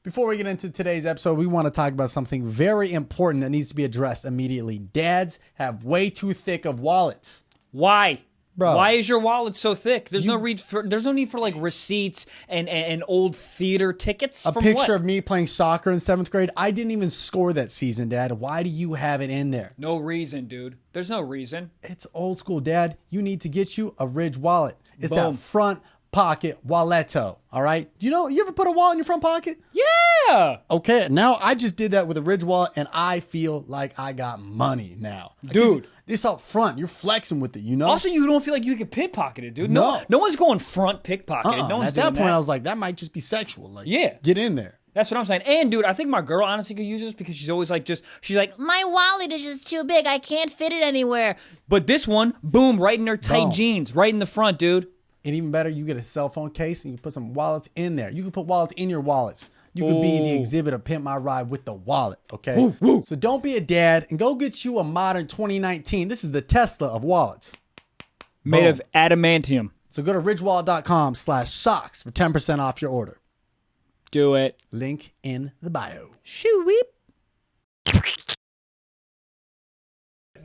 Before we get into today's episode, we want to talk about something very important that needs to be addressed immediately. Dads have way too thick of wallets. Why? Bro. Why is your wallet so thick? There's no need for like receipts and old theater tickets. A picture of me playing soccer in 7th grade. I didn't even score that season, Dad. Why do you have it in there? No reason, dude. There's no reason. It's old school, Dad. You need to get you a Ridge wallet. It's Boom. that front pocket walletto. All right. You ever put a wallet in your front pocket? Yeah. Okay. Now I just did that with a Ridge wallet, and I feel like I got money now, Dude. This up front, you're flexing with it. You know. Also, you don't feel like you can pickpocket it, dude. No. No one's going front pickpocket. No one's At that doing point, I was like, that might just be sexual. Like, Yeah. get in there. That's what I'm saying. And dude, I think my girl honestly could use this because she's always like she's like, my wallet is just too big. I can't fit it anywhere. But this one, boom, right in her tight jeans, right in the front, dude. And even better, you get a cell phone case and you put some wallets in there. You can put wallets in your wallets. You could be the exhibit of Pimp My Ride with the wallet, okay? Woo. So don't be a dad and go get you a modern 2019. This is the Tesla of wallets. Made of adamantium. So go to ridgewallet.com/socks for 10% off your order. Do it. Link in the bio. Shoo-weep.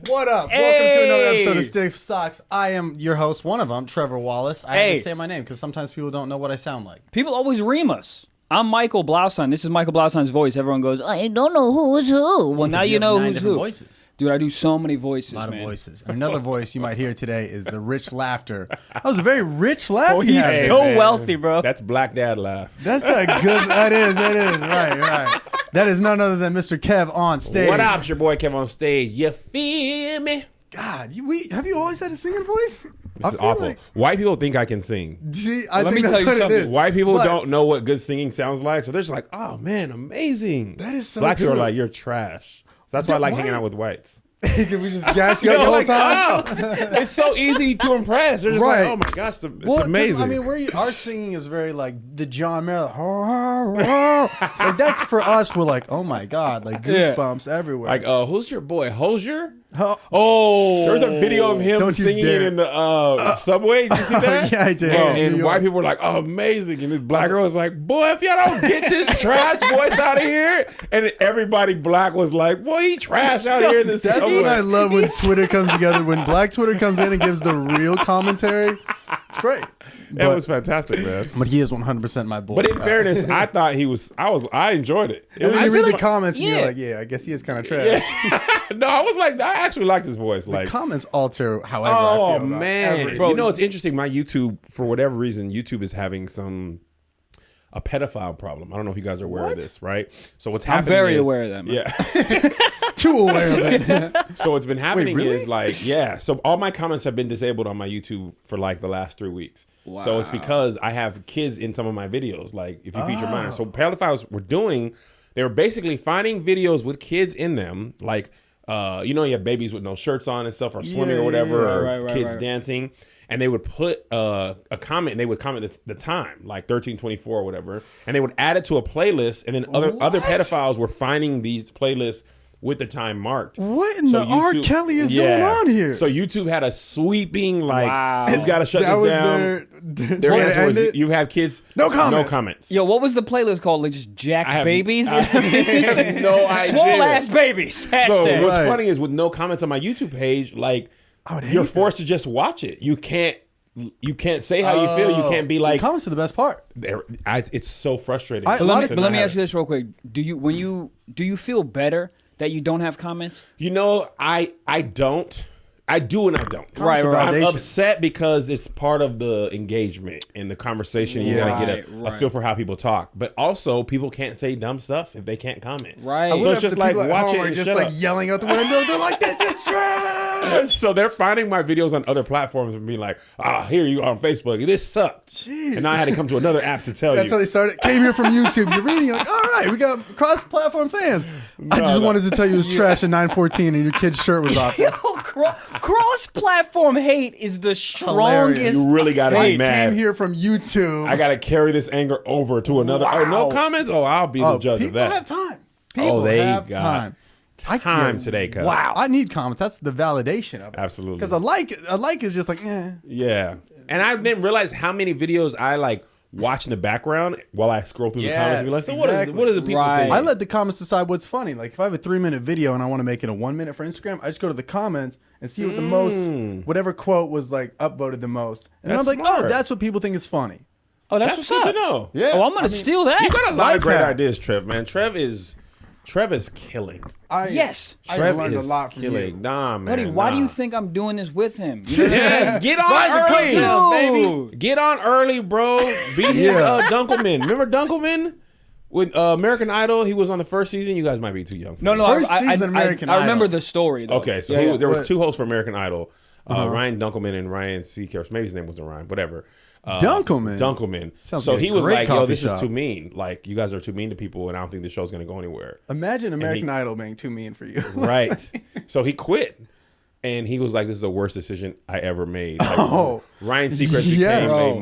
What up? Hey. Welcome to another episode of Stiff Socks. I am your host, one of them, Trevor Wallace. I have to say my name because sometimes people don't know what I sound like. People always ream us. I'm Michael Blaustein. This is Michael Blaustein's voice. Everyone goes, I don't know who's who. Well, now you know who's who. Voices. Dude, I do so many voices, A lot man. of voices. And another voice you might hear today is the rich laughter. That was a very rich laugh. He's so wealthy, bro. That's Black Dad laugh. That's a good. That is. Right. That is none other than Mr. KevOnStage. What up? It's your boy KevOnStage. You feel me? God, have you always had a singing voice? This is awful. White people think I can sing. See, I Let think me that's tell you what it something. is. White people But don't know what good singing sounds like, so they're just like, oh man, amazing. That is so Black people are true. like, you're trash. So that's why I like hanging out with whites. Can we just gas you up the whole like, time? oh, it's so easy to impress. They're just Right. like, oh my gosh, it's 'Cause, amazing. I mean, our singing is very like the John Mayer. Like that's for us. We're like, oh my god, like goosebumps everywhere. like, who's your boy? Hosier? Oh, There's a video of him Don't you singing dare. in the subway. Did you see that? yeah, I did. And white people were like, oh, amazing. And this black girl was like, boy, if y'all don't get this trash voice out of here. And everybody black was like, boy, he trash out here in this That's subway. what I love when Twitter comes together. When Black Twitter comes in and gives the real commentary, it's great. That was fantastic, man. But he is 100% my boy. But in fairness, I thought I enjoyed it. and then you read the comments and yeah. you're like, yeah, I guess he is kind of trash. No, I was like, I actually liked his voice. Like, Comments alter however I oh feel about man, everything. bro, you know it's interesting. My YouTube, for whatever reason, YouTube is having a pedophile problem. I don't know if you guys are aware of this, right? So what's I'm happening? very is- aware of that, man. Yeah. Too aware of it. So what's been happening really? is like, yeah. So all my comments have been disabled on my YouTube for like the last 3 weeks. Wow. So it's because I have kids in some of my videos. Like if you feature minors. So pedophiles were doing, they were basically finding videos with kids in them. Like, you have babies with no shirts on and stuff, or swimming or whatever, or kids dancing. And they would put a comment, and they would comment the time, like 1324 or whatever. And they would add it to a playlist. And then other pedophiles were finding these playlists with the time marked. What in the R. Kelly is going on here? So YouTube had a sweeping, like, Wow. you've got to shut that this was down. their answer was, end. you have kids. No comments. No comments. Yo, what was the playlist called? Like just jacked babies? I have no idea. Swole ass babies. So Hashtag. what's Right. funny is with no comments on my YouTube page, like, you're forced to just watch it. You can't say how you feel. You can't be like, comments are the best part. it's so frustrating. I- But lot let of- me ask you this real quick. Do you feel better that you don't have comments? I don't. I do and I don't. Right. I'm Validation. upset because it's part of the engagement and the conversation. You gotta get a feel for how people talk. But also, people can't say dumb stuff if they can't comment. Right. I So it's just like, watch it are and just shut like up. yelling out the window. They're like, this is trash. So they're finding my videos on other platforms and being like, here you are on Facebook. This sucked. Jeez. And now I had to come to another app to tell That's how you. they started. Came here from YouTube. You're reading. You're like, all right, we got cross-platform fans. I just wanted to tell you it was trash at 9:14 and your kid's shirt was off. Yo, cross-platform hate is the strongest. Hilarious. You really got to I be mad. came here from YouTube. I got to carry this anger over to another. Oh, no comments? Oh, I'll be the judge of people that. have time. People they have got time. Time today, cuz. Wow. I need comments. That's the validation of it. Absolutely. Because a like is just like, eh. Yeah. And I didn't realize how many videos I like watching the background while I scroll through the comments and be like, so exactly. what do the people Right. think? I let the comments decide what's funny. Like if I have a 3-minute video and I want to make it a 1 minute for Instagram, I just go to the comments and see what the most, whatever quote was like upvoted the most. And then I'm That's like, oh, smart. that's what people think is funny. Oh, that's That's what's good up. to know. Yeah. Oh, I'm gonna steal that. You got a lot of Life great hack. ideas, Trev, man. Trev is killing. Yes. I Trev learned a is lot from killing. you. Nah, man. Buddy, why do nah. you think I'm doing this with him? You know? Yeah, get on Ride the early. coattails, baby. Dude. Get on early, bro. Be his Dunkelman. Remember Dunkelman? With American Idol, he was on the first season. You guys might be too young for No, that. no, First I season American I remember Idol. the story, though. Okay, so Yeah, there What? was 2 hosts for American Idol. Ryan Dunkelman and Ryan Seacrest. Maybe his name wasn't Ryan, whatever. Dunkelman? Dunkelman. Sounds So like a he was great like, yo, coffee this is shop. too mean. Like, you guys are too mean to people, and I don't think the show's going to go anywhere. Imagine American Idol being too mean for you. Right. So he quit. And he was like, this is the worst decision I ever made. Like, Ryan Seacrest yeah, became bro. a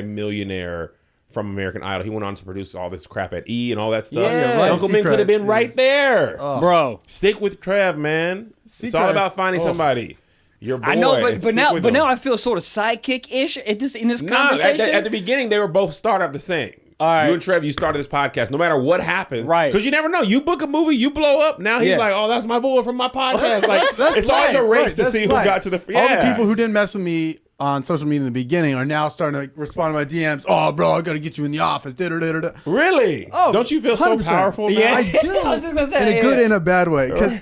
multi-millionaire from American Idol. He went on to produce all this crap at E and all that stuff. Yeah, Ryan Uncle Ben could have Seacrest been right is- there. Bro. Stick with Trev, man. It's all Seacrest, about finding somebody. Your boy. I know, and but stick now with him. I feel sort of sidekick-ish in this Nah, conversation. at the beginning, they were both start out the same. All right. You and Trev, you started this podcast. No matter what happens, Right. Because you never know. You book a movie, you blow up. Now he's Yeah. like, "Oh, that's my boy from my podcast." Like, That's it's always a right, race right, to that's see who right. got to the. All Yeah. the people who didn't mess with me on social media in the beginning are now starting to respond to my DMs. Oh, bro, I got to get you in the office. Da-da-da-da-da. Really? Oh, Don't you feel so 100%. powerful now? Yeah. I do. I was just gonna say, in a good yeah. and a bad way. Because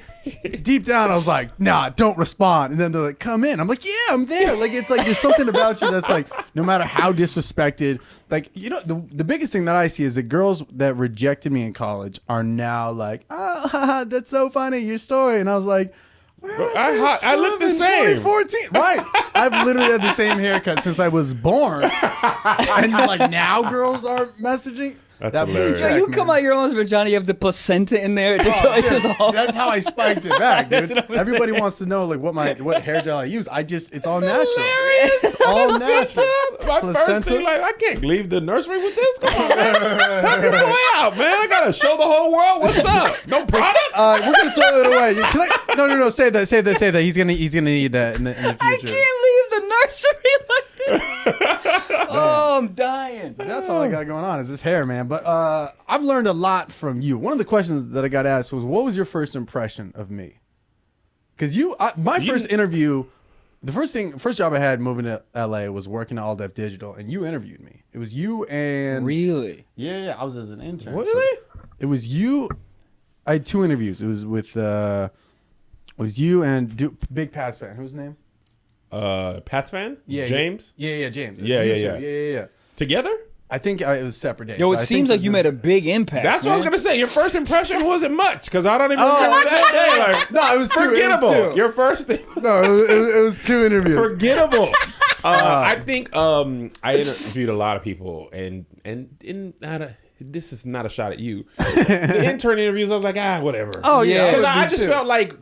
deep down, I was like, nah, don't respond. And then they're like, come in. I'm like, yeah, I'm there. Like, it's like there's something about you that's like, no matter how disrespected, like, you know, the biggest thing that I see is that girls that rejected me in college are now like, oh, haha, that's so funny, your story. And I was like, where was I look the in same. 2014. Right. I've literally had the same haircut since I was born. And like now girls are messaging. That's That blue hilarious. Yo, check, you man. come out your own vagina, you have the placenta in there. It's just all. That's how I spiked it back, dude. That's what I'm Everybody wants to know like what hair gel I use. It's all natural. Hilarious. It's all natural. My first Placenta? thing, like, I can't leave the nursery with this. Come on, man. Help your boy out, man. I gotta show the whole world what's up. No product. We're gonna throw it away. Can I? No. Say that. He's gonna need that in the future. I can't leave the nursery like this. Oh, I'm dying. That's all I got going on is this hair, man. But I've learned a lot from you. One of the questions that I got asked was, "What was your first impression of me?" Because my first interview, the first job I had moving to LA was working at All Def Digital, and you interviewed me. It was you and Really? Yeah, I was as an intern. Really? So it was you. I had 2 interviews. It was with you and Big Pats fan. Who's his name? Pats fan? Yeah, James? Yeah, James. Yeah. Yeah. Together? I think it was separate days. Yo, but it I seems think like you made a big impact. That's what I was man. gonna say. Your first impression wasn't much because I don't even remember that day. Like, No, it was 2. forgettable. It was 2. Your first thing. No, it was 2 interviews. Forgettable. I think I interviewed a lot of people, and this is not a shot at you. The intern interviews, I was like, whatever. Oh yeah, Yeah. Because I I would just too. felt like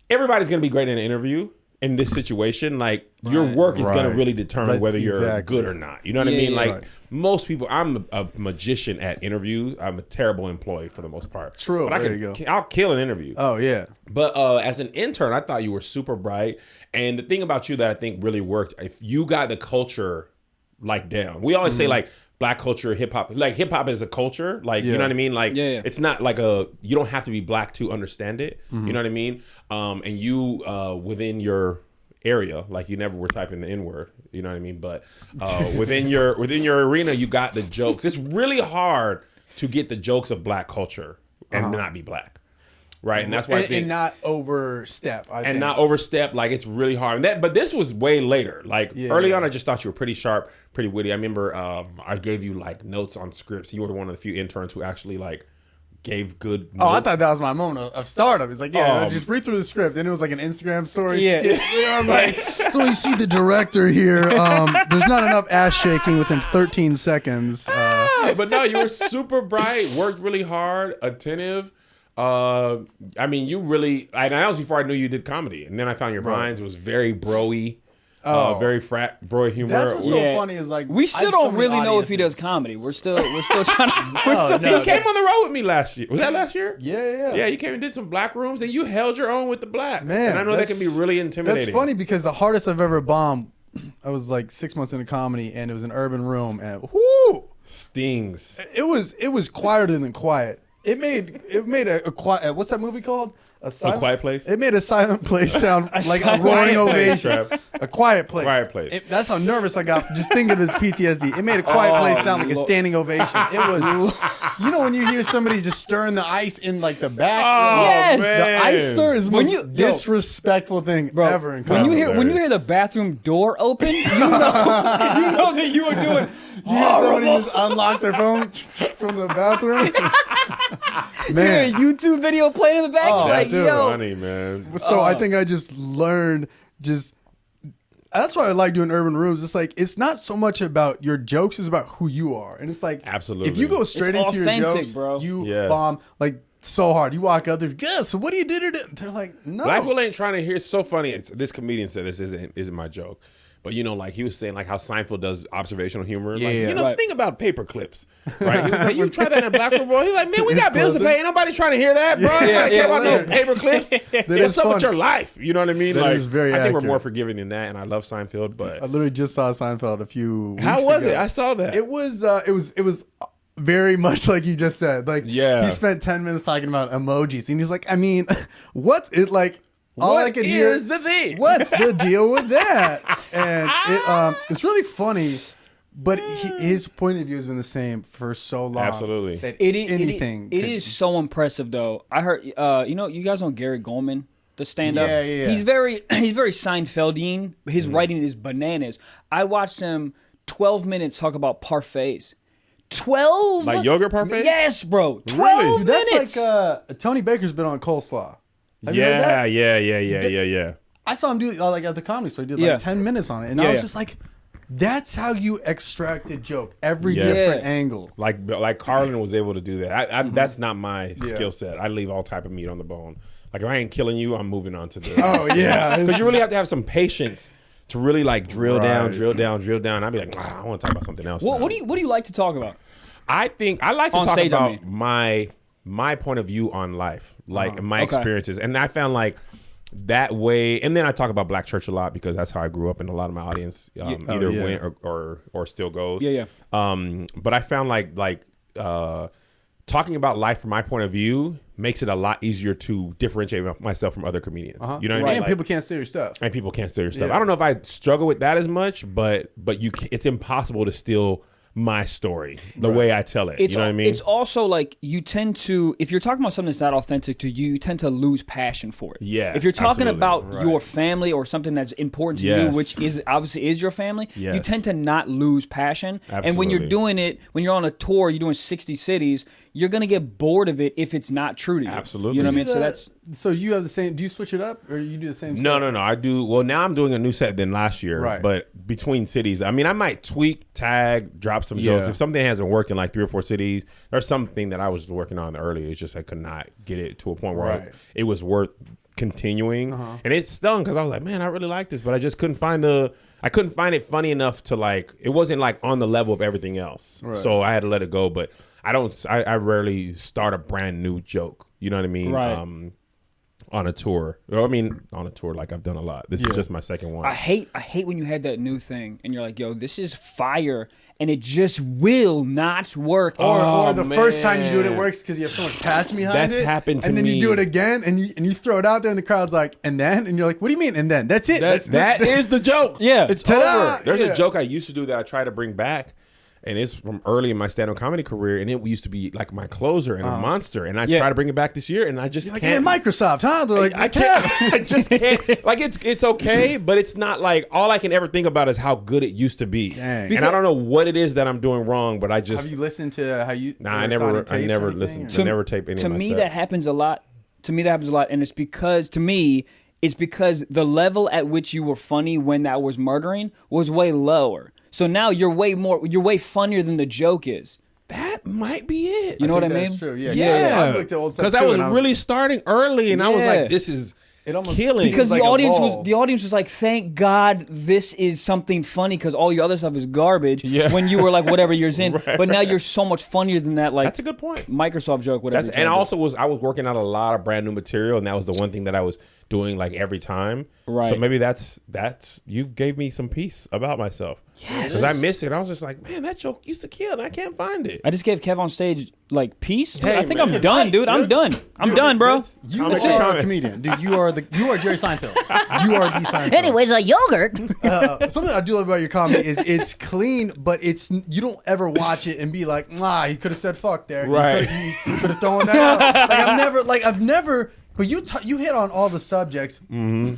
everybody's gonna be great in an interview. In this situation, like your work is going to Right. really determine That's whether you're exactly. good or not. You know what I Yeah, mean? yeah. Like Right. most people, I'm a magician at interviews. I'm a terrible employee for the most part. True. But There you go. I'll kill an interview. Oh yeah. But as an intern, I thought you were super bright. And the thing about you that I think really worked, if you got the culture like down. We always say like black culture, hip hop. Like hip hop is a culture. Like you Yeah. know what I mean? Like Yeah. it's not like you don't have to be black to understand it. You know what I mean? And you within your area, like you never were typing the N-word, you know what I mean? But within your arena, you got the jokes. It's really hard to get the jokes of black culture and not be black, right? And that's why I think and not overstep. I and think. not overstep. Like it's really hard. And but this was way later. Like early on, I just thought you were pretty sharp, pretty witty. I remember I gave you like notes on scripts. You were one of the few interns who actually like gave good notes. Oh, I thought that was my moment of stardom. It's like, just read through the script, and it was like an Instagram story. Yeah. I was like, so you see the director here. There's not enough ass shaking within 13 seconds. But no, you were super bright, worked really hard, attentive. I mean, you really, and that was before I knew you did comedy. And then I found your rhymes was very bro-y, very frat bro humor. That's what's so Yeah. funny is like We I still have so don't many really know if he does audiences. comedy. We're still trying to. We're No, still no. You came on the road with me last year. Was that last year? Yeah. Yeah, you came and did some black rooms, and you held your own with the blacks. Man, and I know that can be really intimidating. That's funny because the hardest I've ever bombed I was like 6 months into comedy, and it was an urban room, and whoo, Stings. it was quieter than quiet. It made a quiet. What's that movie called? A Quiet Place? It made a silent place sound like a roaring ovation. A quiet place. Quiet Place. That's how nervous I got just thinking of this PTSD. It made a quiet place sound like a standing ovation. It was, when you hear somebody just stirring the ice in like the back. Oh, Yes. man. The ice stir is the most Yo, disrespectful thing ever in When comedy. you hear the bathroom door open, you know that you are doing. You hear somebody just unlock their phone from the bathroom. You hear a YouTube video playing in the back. Oh, you're like, That's yo, funny, man. So I think I just learned that's why I like doing urban rooms. It's like, it's not so much about your jokes, it's about who you are. And it's like, Absolutely. if you go straight It's into your authentic, jokes, bro. you Yeah. bomb like so hard. You walk out there, yeah, so what do you do? They're like, no. Black people ain't trying to hear. It's so funny. This comedian said this isn't my joke. But like he was saying like how Seinfeld does observational humor. Yeah, like, yeah. Right. think about paper clips. Right? He was like, you try that in Black people. He's like, man, we got bills to closer. pay. Ain't nobody trying to hear that, bro. Yeah, Like, talk about no yeah. paper clips. is What's up with fun. your life? You know what I mean? That Like, is very I think we're accurate. more forgiving than that, and I love Seinfeld, but I literally just saw Seinfeld a few weeks how was ago. it? I saw that. It was very much like you just said. Like, Yeah. he spent 10 minutes talking about emojis, and he's like, I mean, what's it like? All I What could hear is the thing? What's the deal with that? And it's really funny, but his point of view has been the same for so long. Absolutely. That It is, anything. it is so impressive, though. I heard, you guys know Gary Goldman, the stand-up? Yeah. He's very Seinfeldian. His writing is bananas. I watched him 12 minutes talk about parfaits. 12? Like yogurt parfaits? Yes, bro. 12 Really? Dude, that's minutes. like Tony Baker's been on coleslaw. Have you heard that? Yeah. I saw him do like at the comedy store. He did Yeah. like 10 minutes on it, and Yeah, I was yeah. just like, that's how you extract a joke. Every Yeah. different Yeah. angle. Like Carlin was able to do that. I That's not my skill set. I leave all type of meat on the bone. Like if I ain't killing you, I'm moving on to the. Oh yeah, Because you really have to have some patience to really like drill down. Right. I'd be like, I want to talk about something else. What now. do you like to talk about? I think I like to On talk stage, I about my point of view on life, like my Okay. experiences, and I found like that way. And then I talk about Black church a lot because that's how I grew up, and a lot of my audience either went or still goes. Yeah. But I found like talking about life from my point of view makes it a lot easier to differentiate myself from other comedians. You know what I mean? And Like- people can't say your stuff. and people can't steal your stuff. Yeah. I don't know if I struggle with that as much, but it's impossible to steal my story the way I tell it. You know what I mean? It's also like you tend to, if you're talking about something that's not authentic to you, you tend to lose passion for it. Yeah, If you're talking absolutely. about your family or something that's important to Yes. you, which is obviously is your family, you Yes. tend to not lose passion. And when you're Absolutely. doing it, when you're on a tour, you're doing 60 cities, you're gonna get bored of it if it's not true to you. Absolutely. You know what I mean? Do So the- that's so you have the same. Do you switch it up, or you do the same? No. set? I do. Well, now I'm doing a new set than last year. Right. But between cities, I mean, I might tweak, tag, drop some jokes. Yeah. If something hasn't worked in like 3 or 4 cities, there's something that I was working on earlier. It's just I could not get it to a point where Right. it was worth continuing. And it stung because I was like, man, I really like this, but I just couldn't find it funny enough to like. It wasn't like on the level of everything else. Right. So I had to let it go. But I rarely start a brand new joke. You know what I mean? Right. On a tour. Well, I mean, on a tour, like I've done a lot. This is just my second one. I hate when you had that new thing and you're like, yo, this is fire, and it just will not work. Or the first time you do it, it man. works because you have so much passion behind That's it. happened to and then me. you do it again, and you throw it out there, and the crowd's like, and then, and you're like, what do you mean? And then that's it. That is the joke. Yeah. It's Ta-da! over. There's Yeah. a joke I used to do that I try to bring back. And it's from early in my stand-up comedy career, and it used to be like my closer and a monster. And I try to bring it back this year, and I just Like, can't. hey, Microsoft, huh? They're like, I can't. I just can't. Like it's okay, but it's not like all I can ever think about is how good it used to be. Dang. And I don't know what it is that I'm doing wrong, but I just Have you listened to how you? Nah, I or it's on never tapes or anything, listened or- to never tape any To of my me, sets. that happens a lot. And it's because, to me, it's because the level at which you were funny when that was murdering was way lower. So now you're way funnier than the joke is. That might be it. You know what I think mean? that's true. Yeah. Yeah, I've looked at old stuff because I too, was and I was- really starting early, and I was Yeah. like, "This is It almost killing." seems Because like the a audience ball. was like, thank God this is something funny because all your other stuff is garbage. Yeah. When you were like whatever years in, Right, but now you're so much funnier than that. Like That's a good point. Microsoft joke, whatever. That's you're and trying to also I was working out a lot of brand new material, and that was the one thing that I was doing like every time. Right. So maybe that's you gave me some peace about myself. Yes. Because I missed it. I was just like, man, that joke used to kill and I can't find it. I just gave KevOnStage like peace. Hey, I think man. I'm done, dude. I'm done. I'm done, bro. You Comment, are a comment. comedian, dude. You are Jerry Seinfeld. You are the Seinfeld. Anyways, a yogurt. Something I do love about your comedy is it's clean, but you don't ever watch it and be like, nah, he could have said fuck there. Right. He could have thrown that out. I've never. But you hit on all the subjects. Mm-hmm.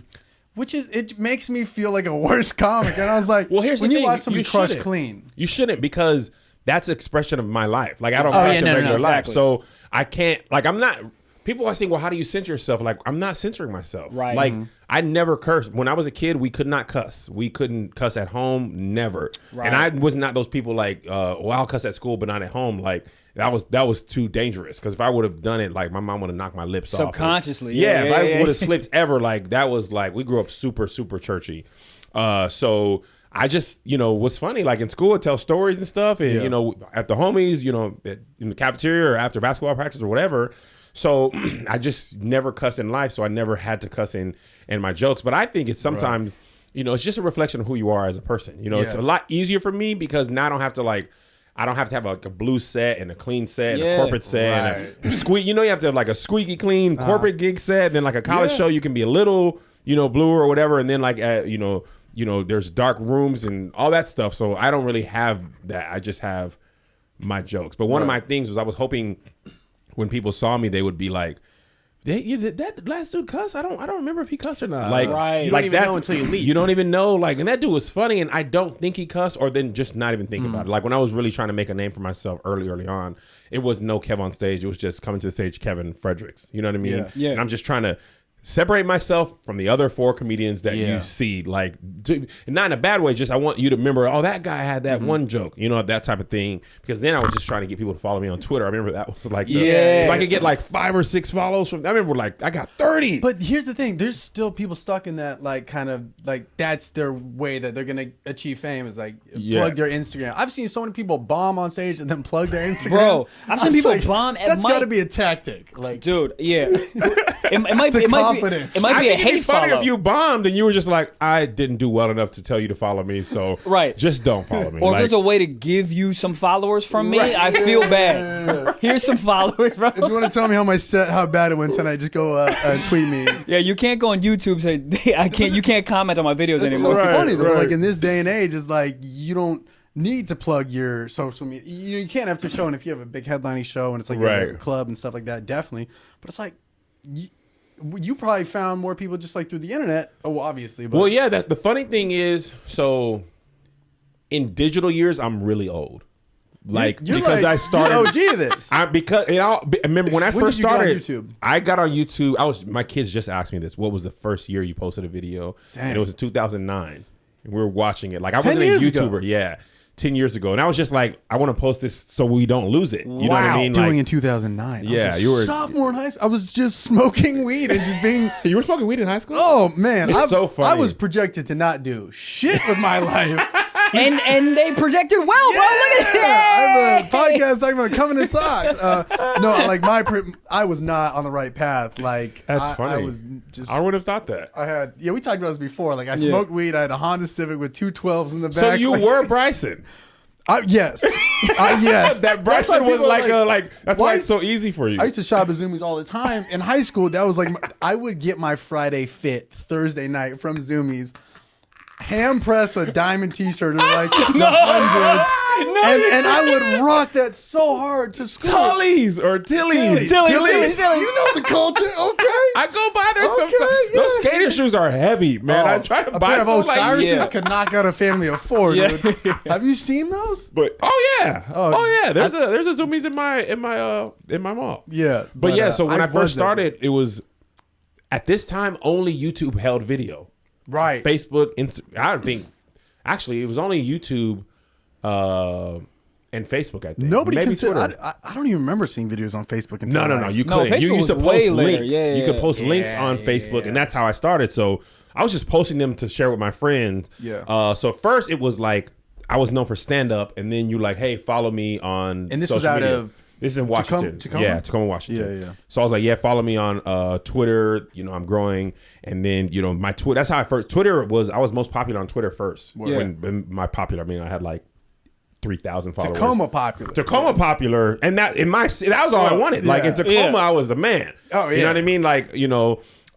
Which it makes me feel like a worse comic. And I was like, Well, here's when the you thing. watch somebody crush shouldn't. clean. You shouldn't, because that's expression of my life. Like I don't Oh, cuss yeah, in no, regular life. exactly. So I can't, like, I'm not, people always think, well, how do you censor yourself? Like, I'm not censoring myself. Right. Like, I never cursed. When I was a kid, we could not cuss. We couldn't cuss at home, never. Right. And I was not those people like, well, I'll cuss at school, but not at home. Like, that was too dangerous. Because if I would have done it, like, my mom would have knocked my lips off. Subconsciously. Yeah, Yeah, if I yeah. would have slipped ever, like, that was like, we grew up super, super churchy. So I just, what's funny, like in school, I tell stories and stuff, and at the homies, in the cafeteria or after basketball practice or whatever. So I just never cussed in life, so I never had to cuss in my jokes. But I think it's sometimes, it's just a reflection of who you are as a person. It's a lot easier for me because now I don't have to have like a blue set and a clean set and a corporate set and a squeak. You have to have like a squeaky clean corporate gig set. And then like a college show, you can be a little, bluer or whatever. And then like, there's dark rooms and all that stuff. So I don't really have that. I just have my jokes. But one of my things was I was hoping when people saw me, they would be like, that last dude cuss? I don't remember if he cussed or not. Like, You like don't even that's- know until you leave. You don't even know. Like, and that dude was funny, and I don't think he cussed, or then just not even think about it. Like when I was really trying to make a name for myself early on, it was no Kev on Stage. It was just coming to the stage, Kevin Fredericks. You know what I mean? Yeah. And I'm just trying to separate myself from the other 4 comedians that you see, like, not in a bad way, just I want you to remember, oh, that guy had that one joke, that type of thing. Because then I was just trying to get people to follow me on Twitter. I remember that was like, if I could get like 5 or 6 follows from, I remember like, I got 30. But here's the thing: there's still people stuck in that, like, kind of like that's their way that they're gonna achieve fame is like plug their Instagram. I've seen so many people bomb on stage and then plug their Instagram. Bro, I've seen I was people like, bomb at That's mic. got to be a tactic, like, Dude, yeah. It might be. The It might be. confidence. It might be I a think it'd be hate funny follow. if you bombed and you were just like, I didn't do well enough to tell you to follow me, so Right. just don't follow me. Or Like, if there's a way to give you some followers from me, Right. I feel bad. Here's some followers, bro. if you want to tell me how bad it went tonight, just go tweet me. Yeah, you can't go on YouTube and say I can't. You can't comment on my videos It's so anymore. funny though. But right. like in this day and age, it's like you don't need to plug your social media. You can't after show, and if you have a big headlining show and it's like a Right. club and stuff like that, definitely. But it's like you probably found more people just like through the internet. Oh, well, obviously. But well, yeah. The funny thing is, so in digital years, I'm really old. Like you're because like, I started. you're OG of this. I remember when I When first did you get on started. YouTube? I got on YouTube. My kids just asked me this. What was the first year you posted a video? Dang. And it was in 2009. And we were watching it. Like I 10 wasn't a years YouTuber. ago. Yeah, 10 years ago. And I was just like, I want to post this so we don't lose it. You know what I mean? Doing Like, in 2009. Yeah, I was a you were- sophomore in high school. I was just smoking weed and just being. you were smoking weed in high school? Oh man, It's so funny. I was projected to not do shit with my life. And they projected well, bro. Look at Yeah, I have a that. podcast talking about coming in socks. No, like I was not on the right path. Like That's I funny. was just. I would have thought that. I had we talked about this before. Like I smoked weed. I had a Honda Civic with 212s in the back. So you like, were Bryson. yes, yes. That That's why Bryson was people are like that's why it's so easy for you. I used to shop at Zoomies all the time. In high school, that was like I would get my Friday fit Thursday night from Zoomies. Hand press a diamond T-shirt in like the hundreds, and I would rock that so hard to school. Tully's or Tilly's. Tilly's. You know the culture, okay? I go by there Okay, sometimes. yeah. Those skater shoes are heavy, man. I try to a buy pair of some, like, Osiris's yeah. could knock out a family of 4. Yeah. Dude. Have you seen those? But oh yeah, there's a Zoomies in my mall. Yeah, But yeah, so when I was first there. started, it was at this time only YouTube held video. Right. Facebook, I don't think. Actually, it was only YouTube and Facebook. I think Nobody Maybe considered. Twitter. I don't even remember seeing videos on Facebook until No. like- You No, couldn't. You Facebook used to was post way later. links. Yeah, you could yeah. post links on Facebook, and that's how I started. So I was just posting them to share with my friends. Yeah. So first it was like I was known for stand up, and then you like, hey, follow me on. And this social was out media. of This is in Washington. Tacoma? Yeah, Tacoma, Washington. Yeah. So I was like, yeah, follow me on Twitter. I'm growing. And then, my Twitter, that's how I was most popular on Twitter first. When my popular, I mean, I had like 3,000 followers. Tacoma popular. And that was all I wanted. Like in Tacoma, I was the man. Oh, yeah. You know what I mean? Like,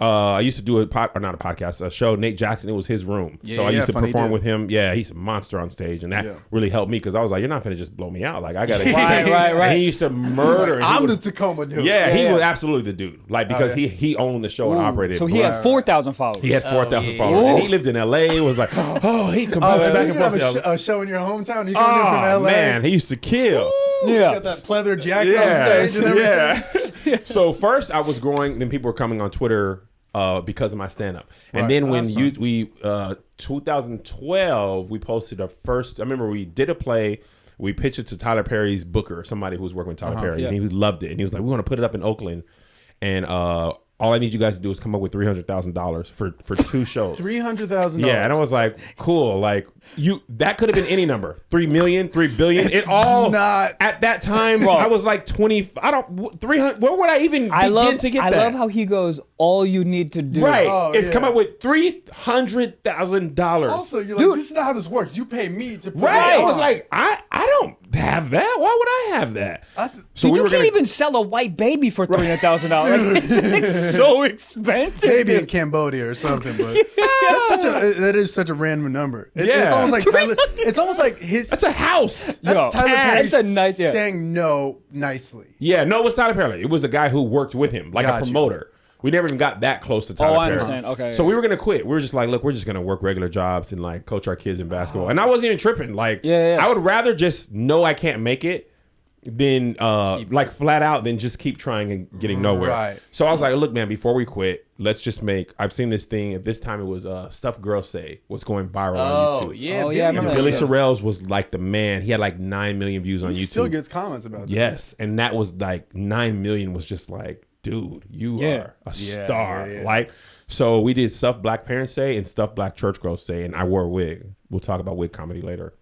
I used to do a show, Nate Jackson. It was his room. So I used to perform with him. Yeah, he's a monster on stage. And that really helped me because I was like, you're not going to just blow me out. Like, I got to. Right. And he used to murder. I'm the Tacoma dude. Yeah, he was absolutely the dude. Like, because he owned the show and operated. So he had 4,000 followers. He had 4,000 followers. And he lived in L.A. It was like, he could bounce back and forth. A show in your hometown? You going in from L.A.? Man, he used to kill. You got that pleather jacket on stage and everything. Yeah. So first I was growing, then people were coming on Twitter because of my stand-up. And then when 2012, we posted a first, I remember we did a play, we pitched it to Tyler Perry's booker, somebody who was working with Tyler Perry, and he loved it. And he was like, we want to put it up in Oakland. And all I need you guys to do is come up with $300,000 for 2 shows. $300,000. Yeah, and I was like, cool. Like that could have been any number. 3 million, 3 billion. It's it all not at that time. I was like 20. 300. Where would I even begin to get that? I love how he goes. All you need to do, come up with $300,000. Also, you're like, dude, this is not how this works. You pay me to put I was like, I don't have that. Why would I have that? So you can't even sell a white baby for $300,000. It's so expensive. Maybe in Cambodia or something, but that is such a random number. It's almost like it's almost like his. That's a house. That's Tyler Perry nice, saying no nicely. Yeah, no, it was Tyler Perry. It was a guy who worked with him, like a promoter. We never even got that close to Tyler Perry. I understand. Okay. So we were gonna quit. We were just like, look, we're just gonna work regular jobs and like coach our kids in basketball. And I wasn't even tripping. Like, I would rather just know I can't make it than like flat out than just keep trying and getting nowhere. Right. So I was like, look, man, before we quit, let's just make. I've seen this thing. At this time, it was Stuff Girls Say was going viral on YouTube. Billy Sorrells was like the man. He had like 9 million views on YouTube. Still gets comments about that. Yes, and that was like 9 million was just like, dude, you are a star. Like, so we did Stuff Black Parents Say and Stuff Black Church Girls Say, and I wore a wig. We'll talk about wig comedy later.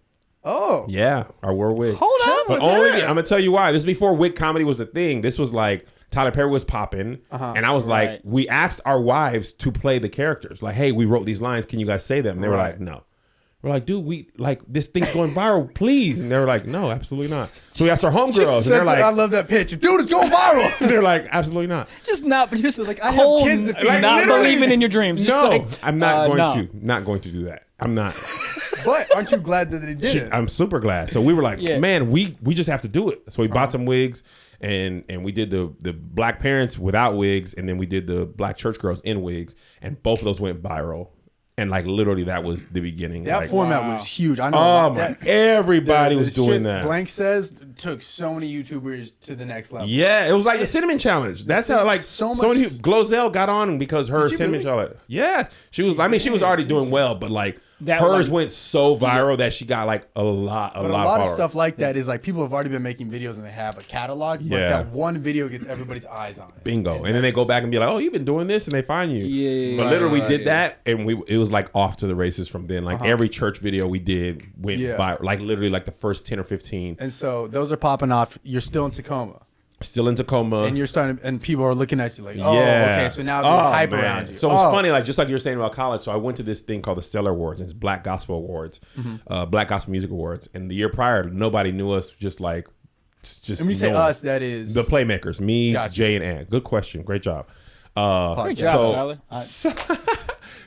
Oh. Yeah, I wore a wig. Hold on. But I'm going to tell you why. This is before wig comedy was a thing. This was like Tyler Perry was popping. And I was like, we asked our wives to play the characters. Like, hey, we wrote these lines. Can you guys say them? And they were like, no. We're like, dude, we like this thing's going viral, please. And they were like, no, absolutely not. So we asked our homegirls, and they're like, I love that pitch. Dude, it's going viral. And they're like, absolutely not. Just like I cold, have kids that not believing in your dreams. No, like, I'm not going to do that. I'm not. But aren't you glad that they did it? I'm super glad. So we were like, man, we just have to do it. So we bought some wigs, and we did the black parents without wigs, and then we did the black church girls in wigs, and both of those went viral. And like literally, that was the beginning. That like, format was huge. I know. Oh my! Everybody was doing that. Blank Says took so many YouTubers to the next level. Yeah, it was like the cinnamon challenge. That's how like so many Glozell got on because her cinnamon challenge. Yeah, she was. I mean, she was already doing well, but like hers went so viral that she got like a lot of stuff like that is like people have already been making videos and they have a catalog. But that one video gets everybody's eyes on it. Bingo, and then they go back and be like, "Oh, you've been doing this," and they find you. Yeah, but literally, we did that, and it was like off to the races from then. Like every church video we did went viral. Like literally, like the first 10 or 15. And so those are popping off. You're still in Tacoma. Still in Tacoma, and you're starting, and people are looking at you like, oh, okay, so now there's hype around you. So it's funny, like just like you were saying about college. So I went to this thing called the Stellar Awards, and it's Black Gospel Awards, Black Gospel Music Awards. And the year prior, nobody knew us. Just like, and when you say us, that is the Playmakers, me, Jay, and Ann. Good question, great job. Great job,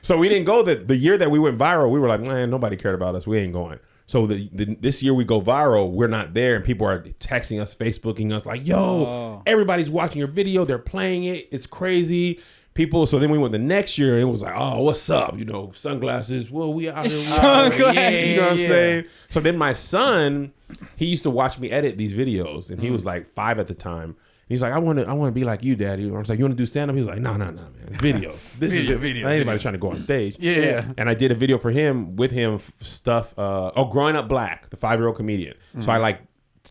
so we didn't go the year that we went viral. We were like, man, nobody cared about us. We ain't going. So this year we go viral, we're not there, and people are texting us, Facebooking us, like, yo, everybody's watching your video, they're playing it, it's crazy. People, so then we went the next year, and it was like, oh, what's up? You know, sunglasses, well, we out here. Sunglasses. You know what I'm saying? So then my son, he used to watch me edit these videos, and he was like 5 at the time. He's like, I want to be like you, Daddy. I was like, you want to do stand up? He was like, no, man, video. This is video. Not anybody trying to go on stage. Yeah. And I did a video for him with him stuff. Growing Up Black, the 5-year-old comedian. So I like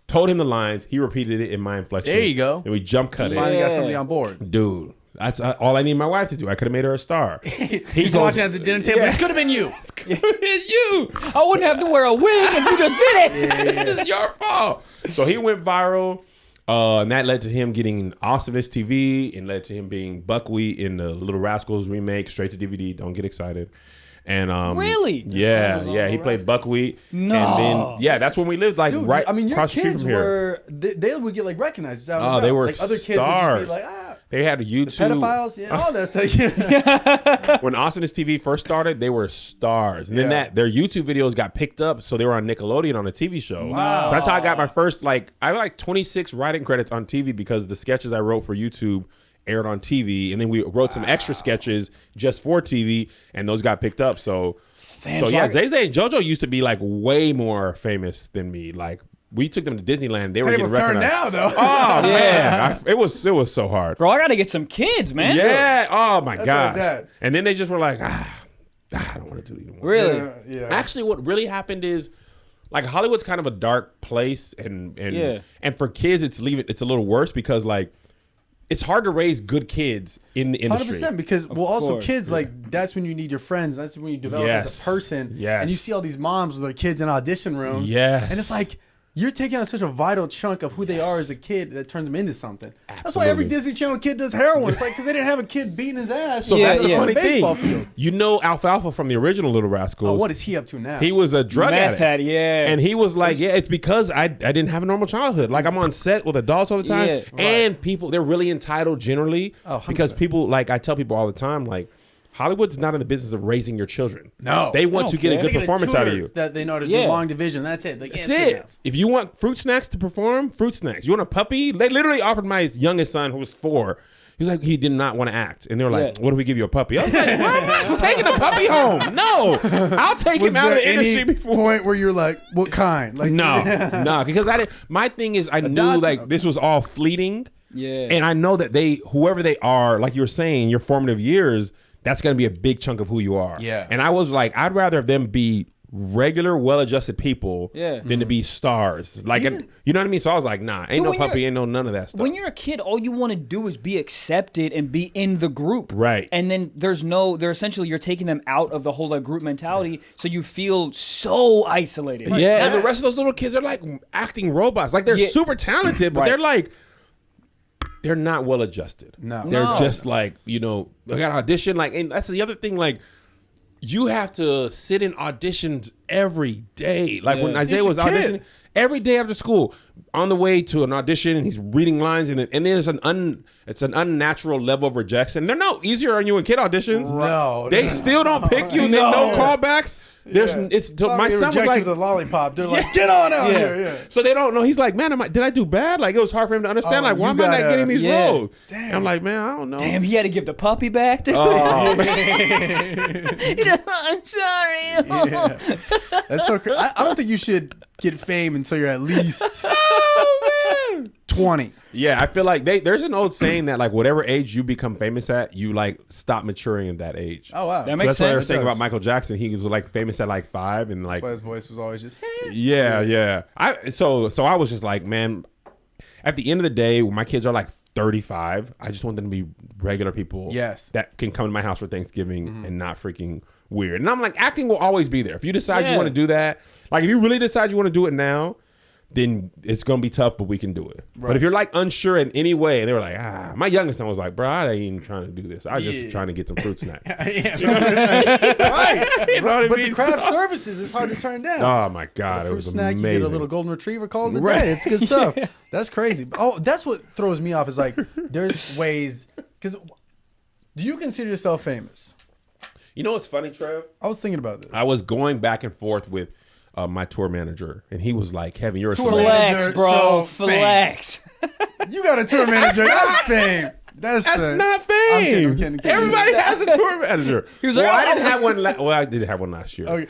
told him the lines. He repeated it in my inflection. There you go. And we jump cut it. Finally got somebody on board, dude. That's all I need my wife to do. I could have made her a star. He's watching at the dinner table. This could have been you. It could have been you. I wouldn't have to wear a wig if you just did it. This is your fault. So he went viral. And that led to him getting Awesomeness TV, and led to him being Buckwheat in the Little Rascals remake, straight to DVD. Don't get excited. And really? Yeah. He played Buckwheat. No. And then that's when we lived like Dude, right I mean, your across the street kids from here. were they would get like recognized. They were like other kids would stars. just be like, They had a YouTube. pedophiles, all that stuff. Yeah. When Awesomeness TV first started, they were stars. And then their YouTube videos got picked up, so they were on Nickelodeon on a TV show. Wow. That's how I got my first, I have 26 writing credits on TV because the sketches I wrote for YouTube aired on TV. And then we wrote some extra sketches just for TV, and those got picked up. So Zay Zay and JoJo used to be like way more famous than me. Like, we took them to Disneyland. They were getting Tables turned recognized. now, though. Oh man, it was so hard, Bro, I gotta get some kids, man. Yeah. Oh my That's gosh. where it's at. And then they just were like, I don't want to do it anymore. Really? Yeah. Actually, what really happened is, like, Hollywood's kind of a dark place, and for kids, it's a little worse because like it's hard to raise good kids in the industry. 100%, because also course, kids, like, that's when you need your friends. That's when you develop as a person. Yes. And you see all these moms with their kids in audition rooms. Yes. And it's like, you're taking on such a vital chunk of who they are as a kid that turns them into something. Absolutely. That's why every Disney Channel kid does heroin. It's like, because they didn't have a kid beating his ass. So that's the funny baseball thing. field. You know Alfalfa from the original Little Rascals. Oh, what is he up to now? He was a drug Meth addict. head, yeah. And he was like, it's because I didn't have a normal childhood. Like, I'm on set with adults all the time. Yeah. And people, they're really entitled generally. Oh, 100%. Because people, like, I tell people all the time, like, Hollywood's not in the business of raising your children. No. They want They to don't get a care. good They get performance out of tutor you. that they know how to Yeah. do long division. That's it. That's it. If you want fruit snacks to perform, fruit snacks. You want a puppy? They literally offered my youngest son, who was 4. He's like, he did not want to act. And they were like, what if we give you a puppy? I was like, what? I'm taking a puppy home. No. I'll take him out of the industry before. Point where you're like, what kind? Like, No, because I didn't. My thing is, I knew Dotson. like this was all fleeting. Yeah. And I know that whoever they are, like you were saying, your formative years, that's going to be a big chunk of who you are. Yeah. And I was like, I'd rather them be regular, well-adjusted people than to be stars. Like, you know what I mean? So I was like, nah, ain't no puppy, ain't no none of that stuff. When you're a kid, all you want to do is be accepted and be in the group. Right. And then they're essentially, you're taking them out of the whole like group mentality, so you feel so isolated. Yeah, and the rest of those little kids are like acting robots. Like, they're super talented, but they're like, they're not well adjusted. No. They're just like, I got audition. Like, and that's the other thing. Like, you have to sit in auditions every day. Like when Isaiah was auditioning, every day after school, on the way to an audition, and he's reading lines, and then it's an unnatural level of rejection. They're no easier on you in kid auditions. No, they still don't pick you. No callbacks. My son was like, with a lollipop. They're like, get on out here. Yeah. So they don't know. He's like, man, did I do bad? Like, it was hard for him to understand. Like, why am I not getting these roles? Damn. I'm like, man, I don't know. Damn, he had to give the puppy back. To Oh, I'm sorry. Yeah. That's so crazy. I don't think you should get fame until you're at least 20. Yeah, I feel like there's an old saying that like whatever age you become famous at, you like stop maturing at that age. Oh wow, That makes That's what I was sense. saying about Michael Jackson. He was like famous at like 5, and like But his voice was always just. yeah. So I was just like, man, at the end of the day, when my kids are like 35, I just want them to be regular people. Yes. That can come to my house for Thanksgiving and not freaking weird. And I'm like, acting will always be there. If you decide you want to do that, like if you really decide you want to do it now, then it's gonna be tough, but we can do it. Right. But if you're like unsure in any way, and they were like, my youngest son was like, bro, I ain't even trying to do this. I was just trying to get some fruit snacks. Right. You know what I But mean? the craft services is hard to turn down. Oh my God, it Fruit was snack, amazing. you get a little golden retriever called a Right. day. It's good stuff. That's crazy. Oh, that's what throws me off is like there's ways because do you consider yourself famous? You know what's funny, Trev? I was thinking about this. I was going back and forth with my tour manager, and he was like, Kevin, you're a Tour celebrity. manager. Flex, bro. So Flex. You got a tour manager. That's fame. That's not fame. I'm kidding. Everybody has a tour manager. He was like, I "Oh." didn't have one. I did have one last year. Okay.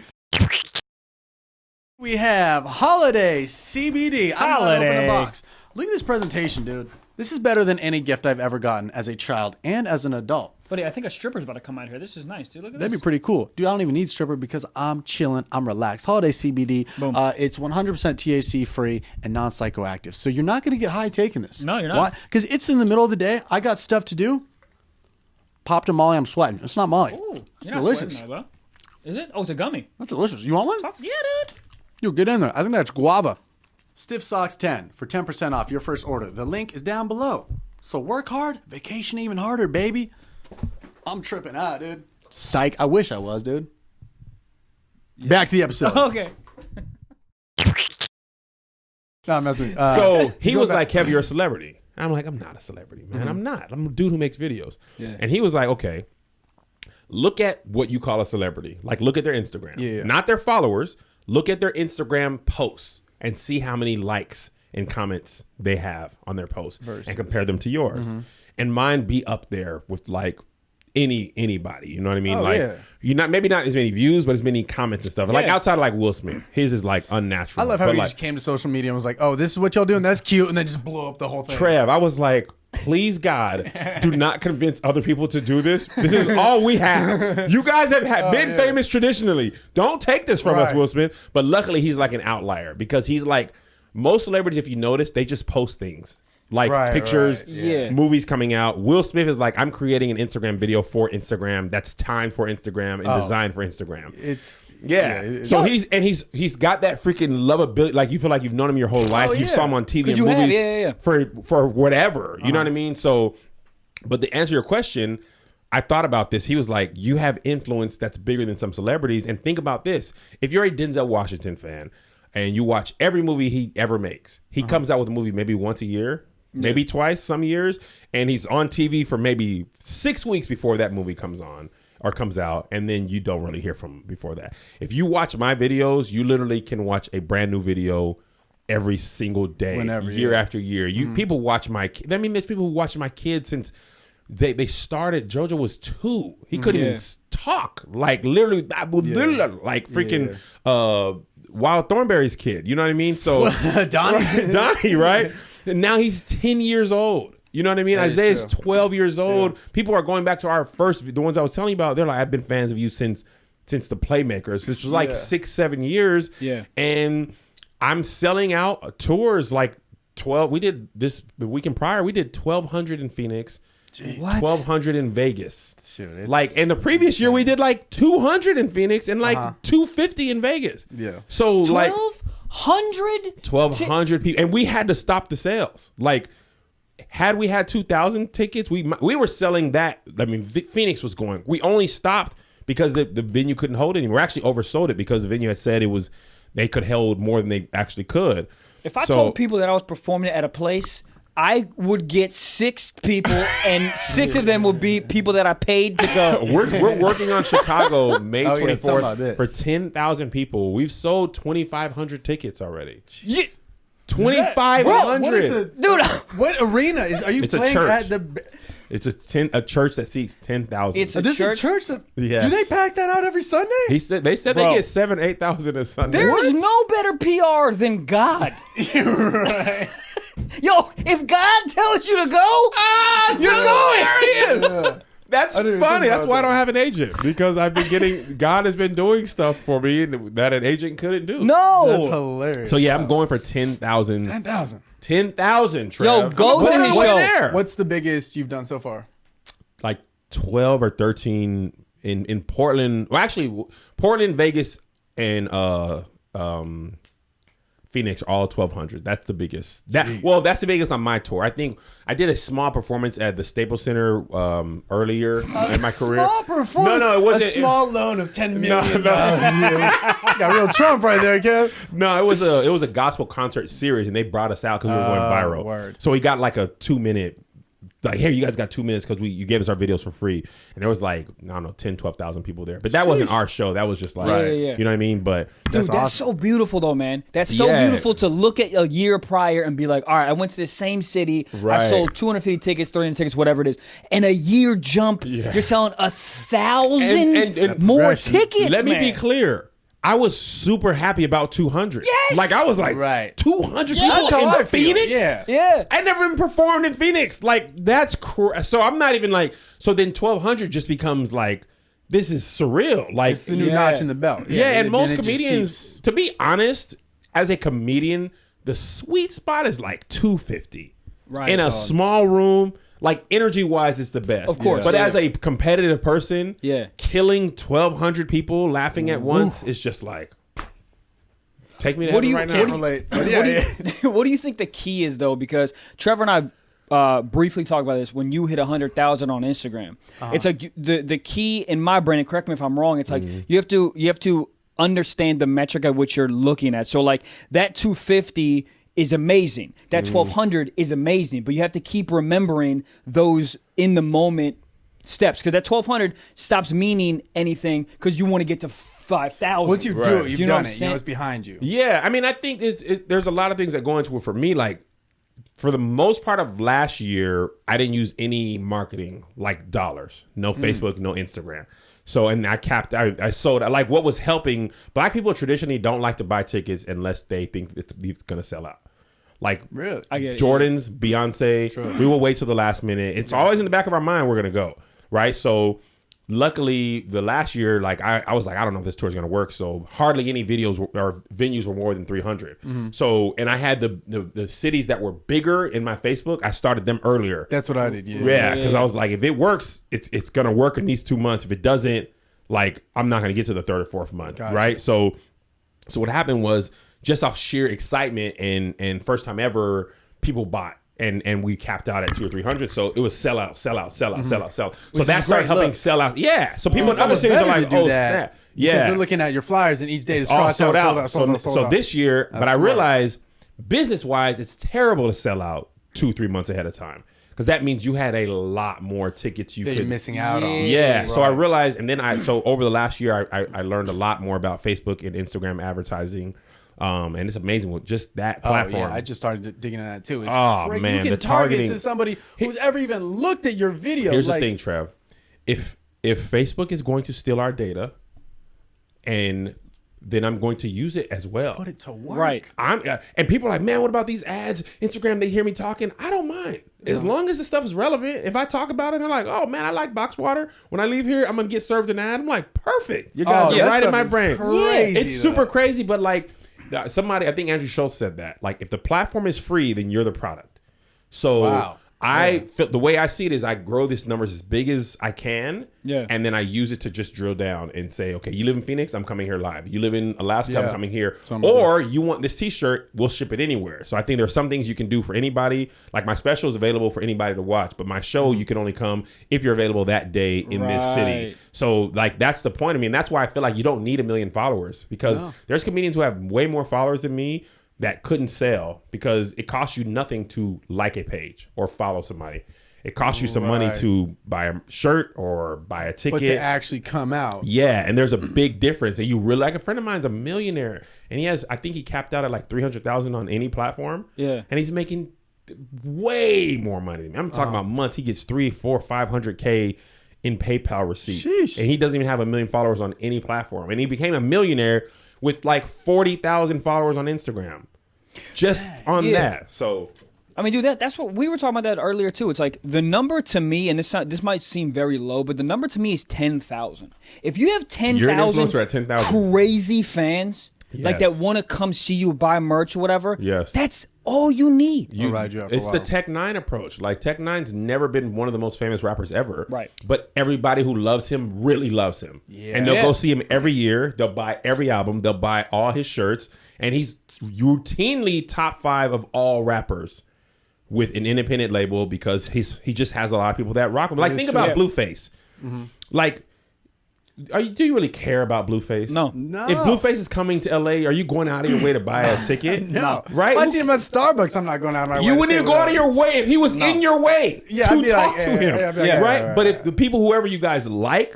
We have Holiday CBD. I'm not opening Holiday. a box. Look at this presentation, dude. This is better than any gift I've ever gotten as a child and as an adult. Buddy, I think a stripper's about to come out here. This is nice, dude. Look at That'd this. be pretty cool. Dude, I don't even need stripper because I'm chilling. I'm relaxed. Holiday CBD. Boom. It's 100% THC free and non-psychoactive. So you're not going to get high taking this. No, you're not. Why? Because it's in the middle of the day. I got stuff to do. Popped a Molly. I'm sweating. It's not Molly. Ooh, It's you're not delicious. sweating, though, bro. Is it? Oh, it's a gummy. That's delicious. You want one? Yeah, dude. Yo, get in there. I think that's guava. Stiff Socks 10 for 10% off your first order. The link is down below. So work hard, vacation even harder, baby. I'm tripping out, dude. Psych. I wish I was, dude. Yeah. Back to the episode. Okay. No, I'm messing with you. So he was like, Kev, you're a celebrity. I'm like, I'm not a celebrity, man. I'm not. I'm a dude who makes videos. Yeah. And he was like, okay, look at what you call a celebrity. Like, look at their Instagram. Yeah. Not their followers. Look at their Instagram posts and see how many likes and comments they have on their posts and compare them to yours. And mine be up there with like anybody. You know what I mean? You're not, maybe not as many views, but as many comments and stuff. Yeah. Like outside of like Will Smith, his is like unnatural. I love how he just came to social media and was like, "Oh, this is what y'all doing. That's cute," and then just blew up the whole thing. Trev, I was like, please God, do not convince other people to do this. This is all we have. You guys have been famous traditionally. Don't take this from us, Will Smith. But luckily, he's like an outlier because he's like most celebrities. If you notice, they just post things. Like pictures, movies coming out. Will Smith is like, I'm creating an Instagram video for Instagram that's timed for Instagram and designed for Instagram. So he's got that freaking lovability. Like you feel like you've known him your whole life. You saw him on TV and movie for whatever. You know what I mean? So, but to answer your question, I thought about this. He was like, you have influence that's bigger than some celebrities. And think about this. If you're a Denzel Washington fan and you watch every movie he ever makes, he comes out with a movie maybe once a year. Maybe twice some years, and he's on TV for maybe 6 weeks before that movie comes on or comes out, and then you don't really hear from him before that. If you watch my videos, you literally can watch a brand new video every single day, year after year. People watch my. I mean, there's people who watch my kids since they started. JoJo was 2. He couldn't even talk. Like literally, like freaking. Wild Thornberry's kid, you know what I mean? So Donnie, right? And now he's 10 years old. You know what I mean? Isaiah's 12 years old. People are going back to our first, the ones I was telling you about. They're like, I've been fans of you since the Playmakers, which was like 6-7 years. Yeah. And I'm selling out tours like 12. We did this the weekend prior. We did 1,200 in Phoenix. What? 1,200 in Vegas. Dude, like in the previous year, we did like 200 in Phoenix and like 250 in Vegas. Yeah. So 1,200 people, and we had to stop the sales. Like, had we had 2,000 tickets, we were selling that. I mean, Phoenix was going. We only stopped because the venue couldn't hold it anymore. We actually oversold it because the venue had said they could hold more than they actually could. If I told people that I was performing at a place, I would get 6 people, and 6 of them would be people that I paid to go. We're working on Chicago May 24th for 10,000 people. We've sold 2,500 tickets already. 2,500, dude. What arena are you playing at? It's a church that seats 10,000. It's a church that. Yes. Do they pack that out every Sunday? They said they get 7,000-8,000 a Sunday. There's no better PR than God. You're right. Yo, if God tells you to go, you're going. There he is. Yeah. That's funny. That's why I don't have an agent, because I've been getting. God has been doing stuff for me that an agent couldn't do. No, that's hilarious. So yeah, I'm going for 10,000. 10,000. Trev. Yo, go to his show. What's the biggest you've done so far? Like 12 or 13 in Portland. Well, actually, Portland, Vegas, and Phoenix, all 1,200. That's the biggest. That's the biggest on my tour. I think I did a small performance at the Staples Center earlier in my career. Small performance? No, it wasn't. A small loan of $10 million. Got real Trump right there, Kev. No, it was a gospel concert series, and they brought us out because we were going viral. Word. So we got like a 2-minute. Like, hey, you guys got 2 minutes because you gave us our videos for free. And there was like, I don't know, 10, 12,000 people there. But that wasn't our show. That was just like, you know what I mean? But dude, that's so beautiful though, man. That's so beautiful to look at a year prior and be like, all right, I went to the same city. I sold 250 tickets, 300 tickets, whatever it is. And a year jump, you're selling 1,000 more tickets. Let me be clear. I was super happy about 200. Yes. Like, I was like, 200 people in Phoenix? Yeah. I never even performed in Phoenix. Like, that's so I'm not even like, so then 1,200 just becomes like, this is surreal. Like, it's a new notch in the belt. And most comedians, to be honest, as a comedian, the sweet spot is like 250. Right. In a small room. Like, energy-wise, it's the best. Of course. But as a competitive person, killing 1,200 people laughing at once is just like... take me to What do heaven you- right Can't now. relate. What do you think the key is though? Because Trevor and I briefly talked about this when you hit 100,000 on Instagram. It's like the key in my brain. And correct me if I'm wrong. It's like you have to understand the metric at which you're looking at. So like that 250 is amazing. That 1,200 is amazing. But you have to keep remembering those in the moment steps, because that 1,200 stops meaning anything because you want to get to 5,000. Once you do Right. it, you've Do you know done what I'm it. You know saying? it's behind you. Yeah, I mean, I think there's a lot of things that go into it for me. Like, for the most part of last year, I didn't use any marketing, like dollars. No Facebook, no Instagram. So, and I sold, like, what was helping. Black people traditionally don't like to buy tickets unless they think it's going to sell out. Like, Really? I get it. Jordans, Beyonce, we will wait till the last minute. It's always in the back of our mind we're going to go, right? So, luckily, the last year, like, I was like, I don't know if this tour is going to work. So, hardly any videos or venues were more than 300. So, and I had the cities that were bigger in my Facebook. I started them earlier. That's what I did. Yeah. Yeah, because I was like, if it works, it's gonna work in these 2 months. If it doesn't, like, I'm not gonna get to the third or fourth month, Gotcha. right? So what happened was, just off sheer excitement and first time ever, people bought. And we capped out at 200 or 300, so it was sell out. So that started is helping great. sell out. Yeah, so people in It's other almost cities are better like, to do oh that, snap, Because yeah, they're looking at your flyers and each day is all crossed sold out, out. sold out. So this year, That's but I smart. realized business wise, it's terrible to sell out 2-3 months ahead of time, because that means you had a lot more tickets you that could you're missing out on. Yeah, so I Right. realized, and then so over the last year, I learned a lot more about Facebook and Instagram advertising, and it's amazing with just that platform. Oh, yeah, I just started digging into that too. It's Oh, great. man, you can the target targeting- to somebody who's ever even looked at your video. Here's like, the thing, Trev. If Facebook is going to steal our data, and then I'm going to use it as well. put it to work. Right. And people are like, man, what about these ads? Instagram, they hear me talking. I don't mind. As long as the stuff is relevant. If I talk about it, they're like, oh man, I like box water. When I leave here, I'm gonna get served an ad. I'm like, perfect. You guys that are right in stuff my is brain. crazy, It's though. super crazy, but like somebody, I think Andrew Schultz said that. Like, if the platform is free, then you're the product. So Wow. I feel, the way I see it is, I grow these numbers as big as I can, Yeah. and then I use it to just drill down and say, okay, you live in Phoenix, I'm coming here live. You live in Alaska, I'm Yeah. coming here. Something Or you want this T-shirt, we'll ship it anywhere. So I think there's some things you can do for anybody. Like, my special is available for anybody to watch, but my show, you can only come if you're available that day in this city. Right. So like, that's the point of me, and that's why I feel like you don't need 1 million followers, because there's comedians who have way more followers than me that couldn't sell, because it costs you nothing to like a page or follow somebody. It costs you some money Right. to buy a shirt or buy a But ticket. to actually come out. Yeah, and there's a big difference. And you really, like, a friend of mine's a millionaire, and he has, I think he capped out at like 300,000 on any platform. Yeah. And he's making way more money than me. I'm talking about months. He gets 300, 400, 500K in PayPal receipts. Sheesh. And he doesn't even have 1 million followers on any platform. And he became a millionaire with like 40,000 followers on Instagram. Just on Yeah. that. So I mean, dude, that's what we were talking about that earlier too. It's like the number to me, and this might seem very low, but the number to me is 10,000. If you have You're an 10,000 influencer at 10,000. crazy fans, like Yes. that want to come see you, buy merch or whatever, Yes. that's all you need. I'll ride you out for a It's the while. Tech Nine approach. Like, Tech Nine's never been one of the most famous rappers ever. Right. But everybody who loves him really loves him. Yeah. And they'll Yeah. go see him every year. They'll buy every album. They'll buy all his shirts. And he's routinely top 5 of all rappers with an independent label, because he just has a lot of people that rock him. Like, think about Yeah. Blueface. Like, do you really care about Blueface? No. No. If Blueface is coming to LA, are you going out of your way to buy a ticket? No. Right? If I see him at Starbucks, I'm not going out of my way. You to wouldn't say even go what out of your way if he was in your way Yeah, I'd to be talk like, to yeah, him. yeah, I'd be like, right? yeah, But right. if the people, whoever you guys like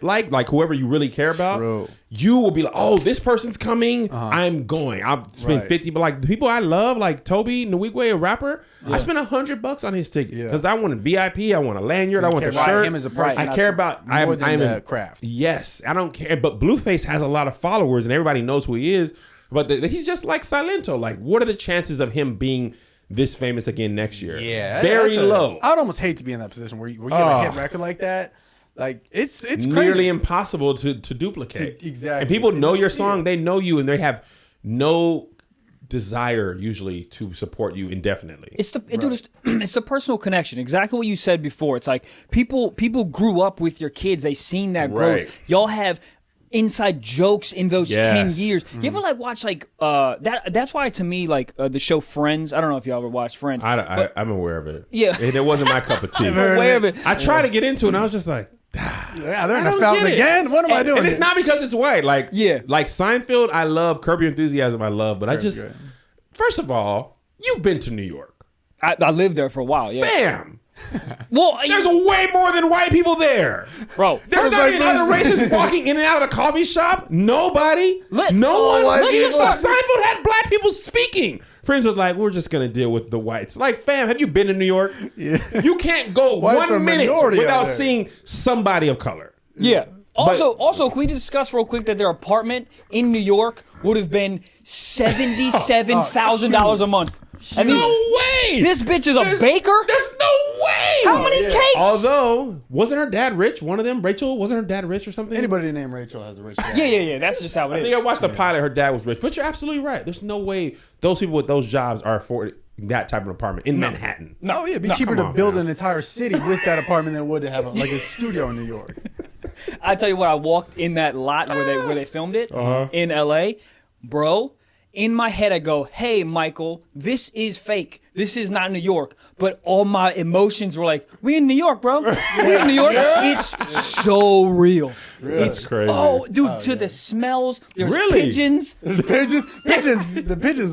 whoever you really care about, True. you will be like, oh, this person's coming, I'm going. I'll spend Right. 50, but like the people I love, like Toby Nwigwe, a rapper, I spent $100 on his ticket Yeah. because I wanted VIP, I want a lanyard, I want care the about shirt. him as a person, I not care so- about more than I'm the in- craft. Yes, I don't care. But Blueface has a lot of followers and everybody knows who he is. But he's just like Silento. Like, what are the chances of him being this famous again next year? Very low. I'd almost hate to be in that position where you have a hit record like that. Like, it's Nearly crazy. impossible to duplicate. Exactly. And people And know you your see song. it. They know you, and they have no desire usually to support you indefinitely. It's the personal connection. Exactly what you said before. It's like people grew up with your kids. They seen that growth. Right. Y'all have inside jokes in those Yes. 10 years. You ever like watch like that's why to me like the show Friends. I don't know if y'all ever watched Friends. I'm aware of it. Yeah. It wasn't my cup of tea. I'm aware of it. I tried to get into it, and I was just like, Yeah, they're in I the don't fountain get it. again. What am I doing? And it's here? not because it's white. Like, Yeah. like Seinfeld, I love. Curb Your Enthusiasm, I love. But I just, good. first of all, you've been to New York. I lived there for a while. Yeah. Bam! Well, There's way more than white people there. bro. There's First, not like, even other races walking in and out of the coffee shop. Nobody. No one. white Let's just people. Seinfeld had black people speaking. Friends was like, we're just gonna deal with the whites. Like, fam, have you been to New York? Yeah. You can't go Whites are 1 minute minority out without there. seeing somebody of color. Yeah. Also, can we discuss real quick that their apartment in New York would have been $77,000 a month? And No way. this bitch is a baker. There's no way. How many cakes? Although, wasn't her dad rich? One of them, Rachel, wasn't her dad rich or something? Anybody named Rachel has a rich dad. Yeah. That's just how I it think I is. watched the pilot. Her dad was rich, but you're absolutely right. There's no way those people with those jobs are affording that type of apartment in Manhattan. Oh, yeah, it'd be No, cheaper come to on, build man. an entire city with that apartment than it would to have like a studio in New York. I tell you what, I walked in that lot where they filmed it in LA, bro. In my head, I go, "Hey, Michael, this is fake. This is not New York." But all my emotions were like, "We in New York, bro. We in New York." It's so real. That's crazy. Oh, dude, the smells. There's Really? pigeons. The pigeons.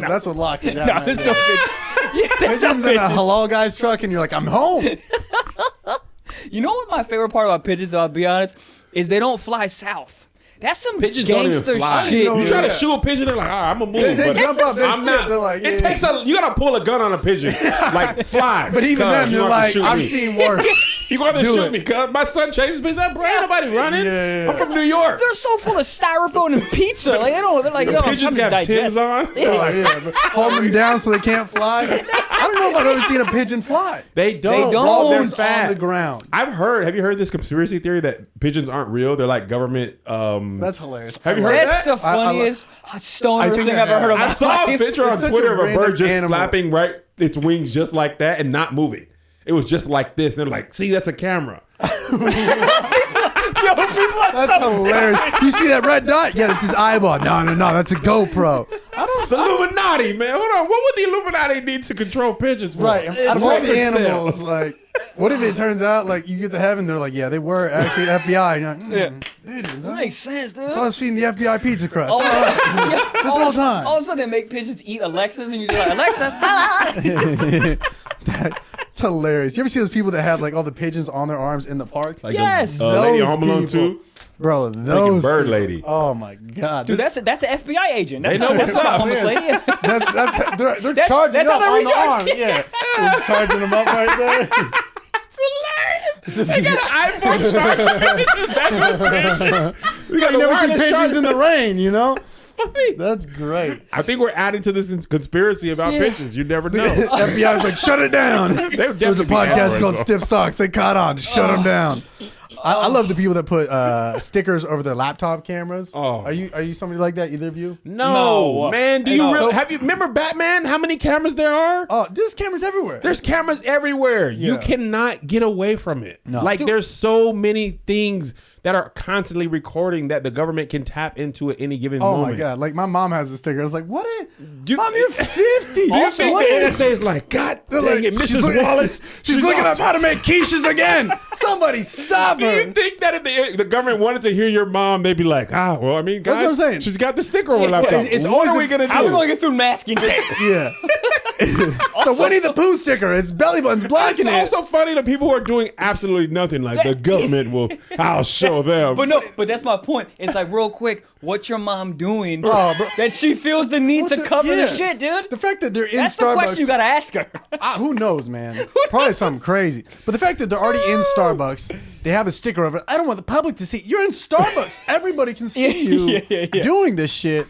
That's what locks it down. No, right there's there. no pigeons. Yeah, there's no Pigeons in a pigeons. halal guy's truck, and you're like, I'm home. You know what my favorite part about pigeons, I'll be honest, is they don't fly south. That's some Pigeons don't even gangster fly. shit. You know, You try to Yeah. shoot a pigeon, they're like, all right, I'm gonna move. They but jump up, they I'm snip, not. they're like, It yeah. takes you gotta pull a gun on a pigeon, like fly. But even cuz then, you they're don't have to like, shoot I've me. seen worse. You gonna have to Do shoot it. me, cuz my son chases me. That bro, ain't nobody running. Yeah. I'm from New York. They're so full of styrofoam and pizza. Like they don't. They're like, The yo, I'm pigeons trying to got Tim's digest. on. But hold them down so they can't fly. I don't know if I've ever seen a pigeon fly. They don't. They don't. Bro, they're Bones fat. on the ground. I've heard. Have you heard this conspiracy theory that pigeons aren't real? They're like government. That's hilarious. Have you heard That's that? the funniest stoner I think thing I I've ever heard of. I my saw a life. picture on It's such Twitter a of a random bird just animal. flapping its wings just like that and not moving. It was just like this. And they're like, see, that's a camera. That's hilarious. You see that red dot? Yeah, that's his eyeball. No, that's a GoPro. It's Illuminati, man. Hold on. What would the Illuminati need to control pigeons for? Right. Out of all Record the animals, sales. like, what if it turns out like you get to heaven, they're like, yeah, they were actually FBI. And you're like, pigeons, huh? That makes sense, dude. So I was feeding the FBI pizza crust. Oh, This whole time. All of a sudden, they make pigeons eat Alexas, and you're just like, Alexa, That's hilarious. You ever see those people that have like all the pigeons on their arms in the park? Like Yes. Lady those Home Alone people. 2. Bro, Freaking those bird people. lady. Oh my god, dude, This- that's an FBI agent. That's They not, know that's what's not a up, homeless man. lady. they're That's- charging that's how up they on the recharge. arm. Yeah, just charging them up right there. They got an iPhone charger. We got You never seen wireless pigeons charger. in the rain, you know? Funny. That's great. I think we're adding to this conspiracy about Yeah. pigeons. You never know. FBI was like, shut it down. They would There's a definitely be podcast androids, called though. Stiff Socks. They caught on. Shut them down. I love the people that put stickers over their laptop cameras. Oh. Are you somebody like that? Either of you? No, No. man. Do you No. really remember Batman? How many cameras there are? Oh, there's cameras everywhere. There's cameras everywhere. You Yeah. cannot get away from it. No. Like there's so many things that are constantly recording that the government can tap into at any given Oh moment. my god! Like my mom has a sticker. I was like, "What? You- Mom, you're 50. Do you think What the is- NSA is like, God They're dang like, it, she's Mrs. looking- Wallace? She's looking up how to make quiches again. Somebody stop Do her. you think that if the government wanted to hear your mom, they'd be like, well, I mean, guys, That's what I'm saying. she's got the sticker on her laptop. it's what always are we going to do? How are we going to get through masking tape? Yeah. It's a Winnie the Pooh sticker. It's belly buttons It's blocking it. also funny that people who are doing absolutely nothing, like the government will, I'll show them. But that's my point. It's like real quick, what's your mom doing Oh, bro. that she feels the need What to the- cover the yeah. shit, dude? The fact that they're in That's the Starbucks. question you got to ask her. Who knows, man? Probably something crazy. But the fact that they're already in Starbucks, they have a sticker over it. I don't want the public to see. You're in Starbucks. Everybody can see you Yeah. doing this shit.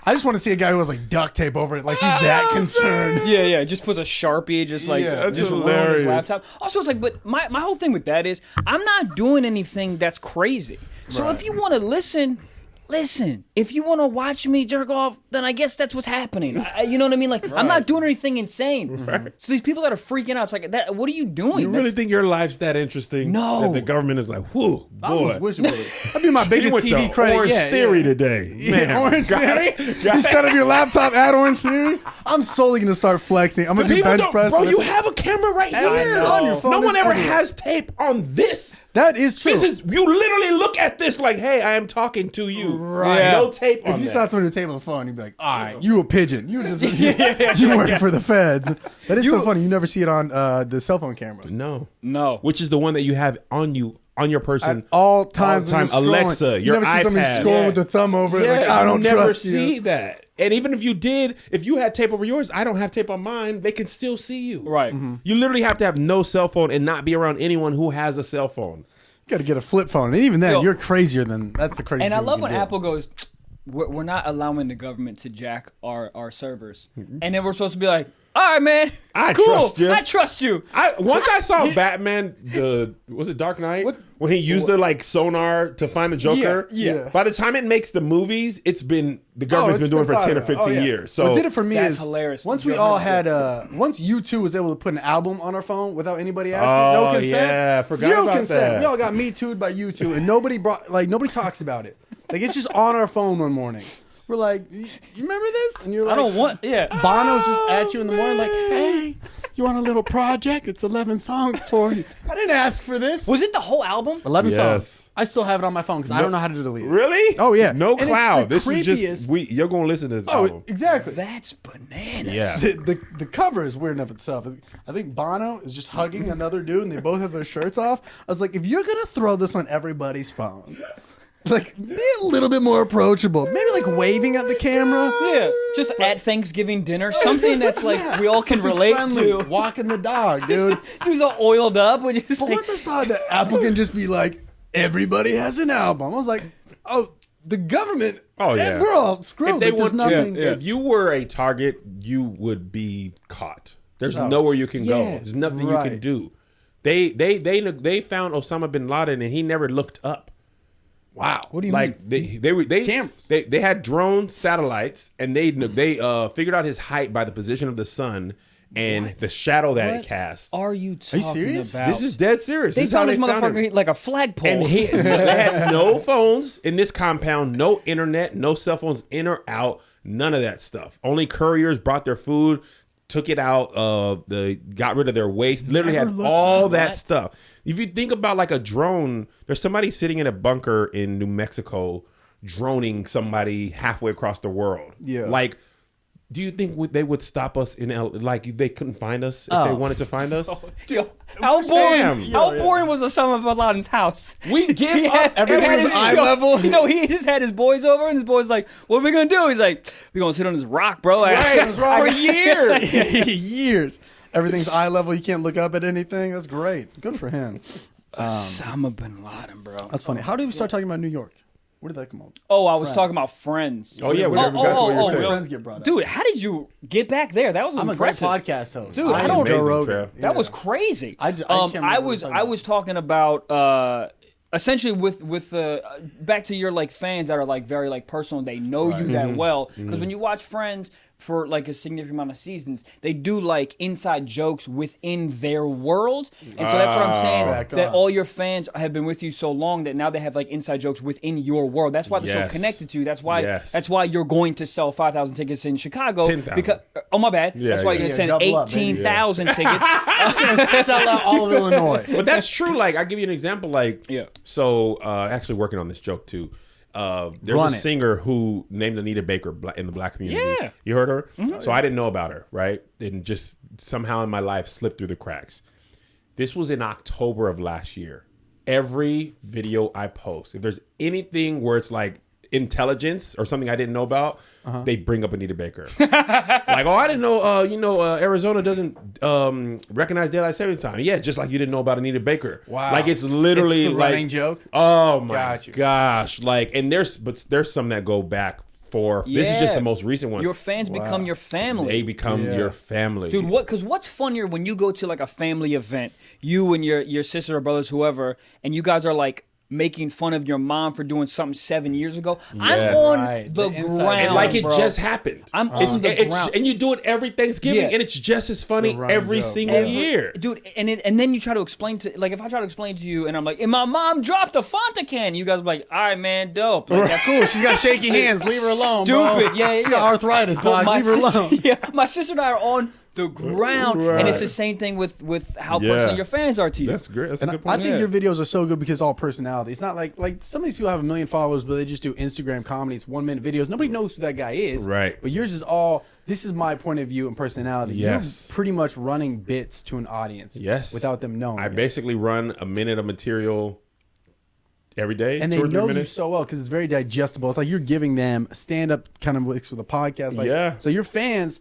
I just want to see a guy who has like duct tape over it, like he's that concerned. Yeah. Just puts a Sharpie, just like Yeah, that's just around hilarious. his laptop. Also, it's like, but my whole thing with that is, I'm not doing anything that's crazy. So if you want to listen listen, if you want to watch me jerk off, then I guess that's what's happening. You know what I mean? Like, I'm not doing anything insane. Right. So these people that are freaking out, it's like, that. What are you doing? You really think your life's that interesting? No. That the government is like, whoo, boy. I almost wish it was. That'd be my biggest went TV to credit. Orange Theory today. Man, Orange Theory? You set up your laptop at Orange Theory? I'm solely going to start flexing. I'm going to do bench press. Bro, you have a camera right here. On your phone. No one ever everywhere. has tape on this. That is true. This is, you literally look at this like, hey, I am talking to you. Right. Yeah. No tape on If you that. saw someone with a tape on the phone, you'd be like, all right, you a pigeon. You just you work for the feds. That is so funny. You never see it on the cell phone camera. No. Which is the one that you have on you, on your person. At all times. All the time. Alexa, you your never see somebody iPad. scrolling with their thumb over it. Like, I don't never trust you. see that. And even if you did, if you had tape over yours, I don't have tape on mine, they can still see you. Right. You literally have to have no cell phone and not be around anyone who has a cell phone. You got to get a flip phone. And even then, Yo. you're crazier than, that's the craziest And I thing love you when can do. Apple goes, we're not allowing the government to jack our servers. And then we're supposed to be like, all right, man. I cool. trust you. I trust you. Once I saw Batman, was it Dark Knight? What? When he used the like sonar to find the Joker. Yeah. By the time it makes the movies, the government's been doing it for 10 or 15 years. So what did it for me That's is hilarious. once we all had once U2 was able to put an album on our phone without anybody asking, Oh, no consent. yeah, I forgot Zero about consent. that. We all got Me Too'd by U2 and nobody talks about it. Like it's just on our phone one morning. We're like, you remember this? And you're like, I don't want, Bono's just at you in the morning like, hey, you want a little project? It's 11 songs for you. I didn't ask for this. Was it the whole album? 11 Yes. songs. I still have it on my phone because I don't know how to delete it. Really? Oh, yeah. No And it's cloud. the This is just creepiest- you're gonna listen to this Oh, album. exactly. That's bananas. Yeah. The cover is weird enough itself. I think Bono is just hugging another dude and they both have their shirts off. I was like, if you're going to throw this on everybody's phone, like, be a little bit more approachable. Maybe like waving at the camera. Yeah, just at Thanksgiving dinner, something that's like we all can Something relate friendly. to. Walking the dog, dude. Dude's all oiled up. Which is But like, once I saw that Apple can just be like, everybody has an album, I was like, oh, the government, Oh, yeah. we're all screwed. If they Like, there's want- nothing. If you were a target, you would be caught. There's Oh. nowhere you can go. Yeah. There's nothing you Right. can do. They found Osama bin Laden and he never looked up. Wow. what do you Like mean? they Cameras. They had drone satellites and they figured out his height by the position of the sun and the shadow that it What casts. are you talking serious? about? This is dead serious. They This is how found this found him. motherfucker like a flagpole. And they had no phones in this compound, no internet, no cell phones in or out, none of that stuff. Only couriers brought their food, took it out, got rid of their waste, literally Never had looked all at that what? stuff. If you think about like a drone, there's somebody sitting in a bunker in New Mexico droning somebody halfway across the world. Yeah. Like, do you think they would stop us in like they couldn't find us if they wanted to find us? Yo, how Sam. boring? How boring was Osama bin Laden's house? We give He up had- everything he had was his- eye yo, level. You know, he just had his boys over, and his boys like, "What are we gonna do?" He's like, "We gonna sit on this rock, bro." Right, for years. Years. Everything's eye level. You can't look up at anything. That's great. Good for him. Osama bin Laden, bro. That's funny. How did we start talking about New York? Where did that come up? Oh, I was Friends. talking about Friends. Oh yeah, we Oh, never got to what you were oh, saying. oh, Friends get brought up. Dude, how did you get back there? That was I'm a great impressive. podcast host. Dude, I am don't- Joe Amazing, Rogan. Trev. That was crazy. I can't remember I what was we're I talking was talking about essentially with back to your like fans that are like very like personal. They know you Mm-hmm. that well because when you watch Friends for like a significant amount of seasons, they do like inside jokes within their world, and so that's what I'm saying. Back That on. all your fans have been with you so long that now they have like inside jokes within your world. That's why they're Yes. so connected to you. That's why Yes. that's why you're going to sell 5,000 tickets in Chicago 10,000. because oh my bad. Yeah, that's why yeah. you're Yeah, gonna double send up, baby. 18,000 tickets. Sell out all of Illinois. But that's true. Like, I'll give you an example. Like, Yeah. So, actually working on this joke too. There's Run a it. singer who named Nita Baker in the black community. Yeah. You heard her? So I didn't know about her, right? And just somehow in my life slipped through the cracks. This was in October of last year. Every video I post, if there's anything where it's like intelligence or something I didn't know about, they bring up Anita Baker. Like, oh, I didn't know, Arizona doesn't recognize daylight savings time. Yeah, just like you didn't know about Anita Baker. Wow. Like, it's literally It's the like running joke? Oh my Got you. gosh! Like, and there's some that go back for. This is just Yeah. the most recent one. Your fans become your family. They become Yeah. your family, Dude, because what's funnier when you go to like a family event, you and your sister or brothers, whoever, and you guys are like making fun of your mom for doing something 7 years ago. Yeah. I'm on Right. the The inside ground, And like it bro. just happened. I'm on the ground. And you do it every Thanksgiving, Yeah. and it's just as funny The running every joke. single year. Dude, and then you try to explain to, like, if I try to explain to you and I'm like, and my mom dropped a Fanta can, you guys are like, all right, man, dope. Like, that's Cool. She's got shaky hands. Leave her alone, bro. Stupid. Yeah. She got arthritis, dog. Leave her alone. Yeah, my sister and I are on the ground, and it's Right. the same thing with how Yeah. personal your fans are to you. That's great. That's a And good I point. think your videos are so good because it's all personality. It's not like some of these people have 1 million followers, but they just do Instagram comedy. It's 1 minute videos. Nobody knows who that guy is. Right. But yours is all, this is my point of view and personality. Yes. You're pretty much running bits to an audience. Yes. Without them knowing. I it. basically run a minute of material every day. And 2 they or 3 know you minutes. so well because it's very digestible. It's like you're giving them stand-up kind of with a podcast. Like, Yeah. So your fans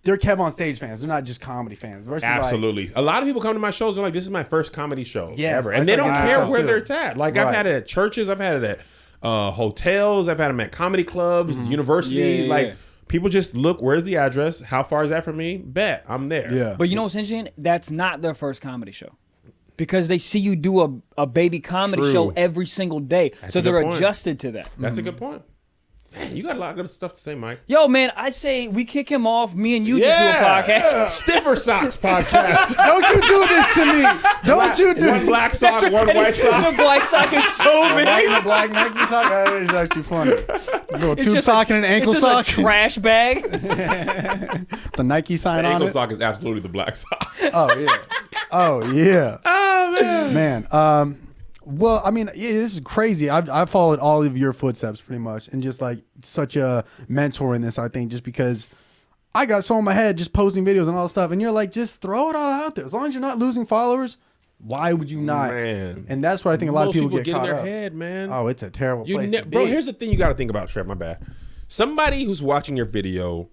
they're KevOnStage fans. They're not just comedy fans. Versus Absolutely. A lot of people come to my shows and like, this is my first comedy show Yes, ever. I And they started don't getting care that where too. they're at. Like I've Right. had it at churches, I've had it at hotels, I've had them at comedy clubs, universities. Yeah. Like people just look, where's the address? How far is that from me? Bet, I'm there. Yeah. But you know what's interesting? That's not their first comedy show. Because they see you do a baby comedy True. show every single day. That's so a good they're point. adjusted to that. That's a good point. Man, you got a lot of good stuff to say, Mike. Yo, man, I'd say we kick him off. Me and you just do a podcast. Stiffer Socks podcast. Don't you do this to me. Don't you do One black sock, one white sock. The black sock is so White big. and a black Nike sock. That is actually funny. A little tube just sock and an ankle it's sock. just a trash bag. The Nike sign The on ankle it. sock is absolutely the black sock. Oh yeah. Oh yeah. Oh man. Man. Well, I mean, yeah, this is crazy. I've followed all of your footsteps pretty much, and just like such a mentor in this, I think, just because I got so in my head just posting videos and all this stuff, and you're like, just throw it all out there. As long as you're not losing followers, why would you not? Man. And that's where I think a lot of Most people get in caught their up. head, man. Oh, it's a terrible You place to bro, be. here's the thing you got to think about, Trev. My bad. Somebody who's watching your video,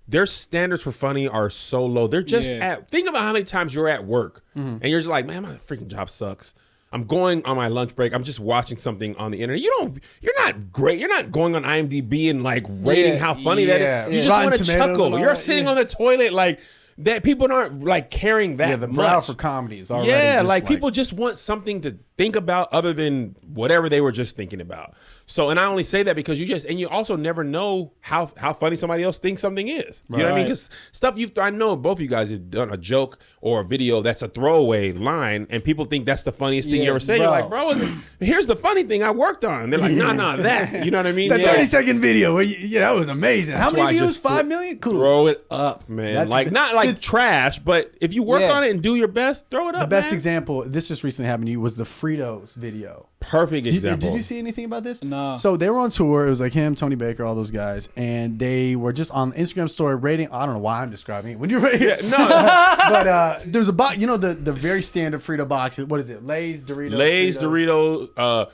their standards for funny are so low. They're just at. Think about how many times you're at work and you're just like, man, my freaking job sucks. I'm going on my lunch break. I'm just watching something on the internet. You're not great. You're not going on IMDb and like rating how funny that is. You just Rotten want to Tomatoes and chuckle. all You're that, sitting on the toilet like that. People aren't like caring that Yeah, the brow much. for comedy is already Yeah, just like people just want something to think about other than whatever they were just thinking about. So, and I only say that because you also never know how funny somebody else thinks something is. You know what I mean? Right. Because stuff I know both of you guys have done a joke or a video that's a throwaway line, and people think that's the funniest thing you Yeah, ever say. bro. You're like, bro, here's the funny thing I worked on. They're like, nah, that. You know what I mean? That So 30-second video, where that was amazing. How why I many views? just 5 million? Cool. throw it up, man. That's like not like trash, but if you work Yeah. on it and do your best, throw it up. The best man. example, this just recently happened to you, was the Fritos video. Perfect example. Did you see anything about this? No. So they were on tour. It was like him, Tony Baker, all those guys, and they were just on Instagram story rating. I don't know why I'm describing it. When you're ready, No, but there's a box. You know the very standard Frito box. What is it? Lay's, Doritos. Lay's, Fritos. Doritos,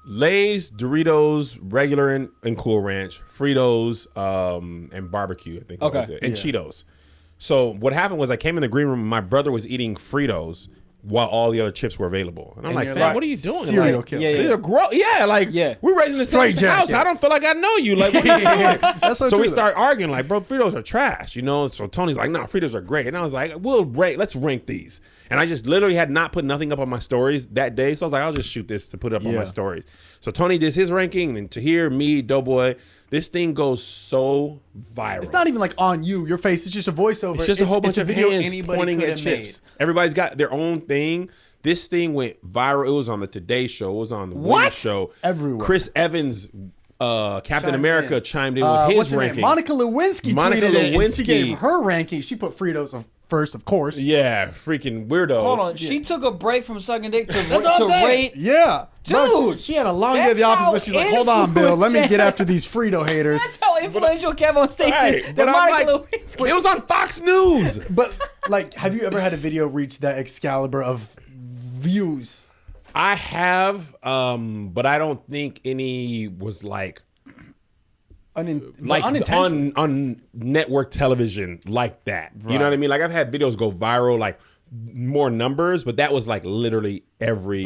Lay's, Doritos, regular and Cool Ranch, Fritos, and barbecue. I think that was it, and Cheetos. So what happened was I came in the green room. My brother was eating Fritos while all the other chips were available, and I'm like, you're "Fam, like, what are you doing? serial Like, killer. Yeah, these are gross. Yeah, like we're raising the same Straight house. jacket. I don't feel like I know you. Like, what are you doing? That's so So true, we though. start arguing, like, bro, Fritos are trash, you know? So Tony's like, no, Fritos are great. And I was like, let's rank these. And I just literally had not put nothing up on my stories that day. So I was like, I'll just shoot this to put up on my stories. So Tony did his ranking, and Tahir, me, Doughboy, this thing goes so viral. It's not even like on you. Your face. It's just a voiceover. It's just a whole bunch of video hands anybody pointing could at have chips. made. Everybody's got their own thing. This thing went viral. It was on the Today Show. It was on the Winner Show. Everywhere. Chris Evans, Captain Chimed America, in. chimed in What's with his her name? ranking. Monica Lewinsky Monica tweeted it, and Lewinsky. she gave her ranking. She put Fritos first, of course. Yeah, freaking weirdo. Hold on. She took a break from sucking dick to That's what I'm saying. rate. Yeah. Bro, Dude, she had a long day at the that's office, how but she's like, hold on, Bill. Let me get after these Frito haters. That's how influential KevOnStage Right, is. but That I'm Monica like, Lewinsky. it was on Fox News. But, like, have you ever had a video reach that Excalibur of views? I have, but I don't think any was like Unintentional. on network television like that. You know what I mean? Like I've had videos go viral, like more numbers, but that was like literally everywhere.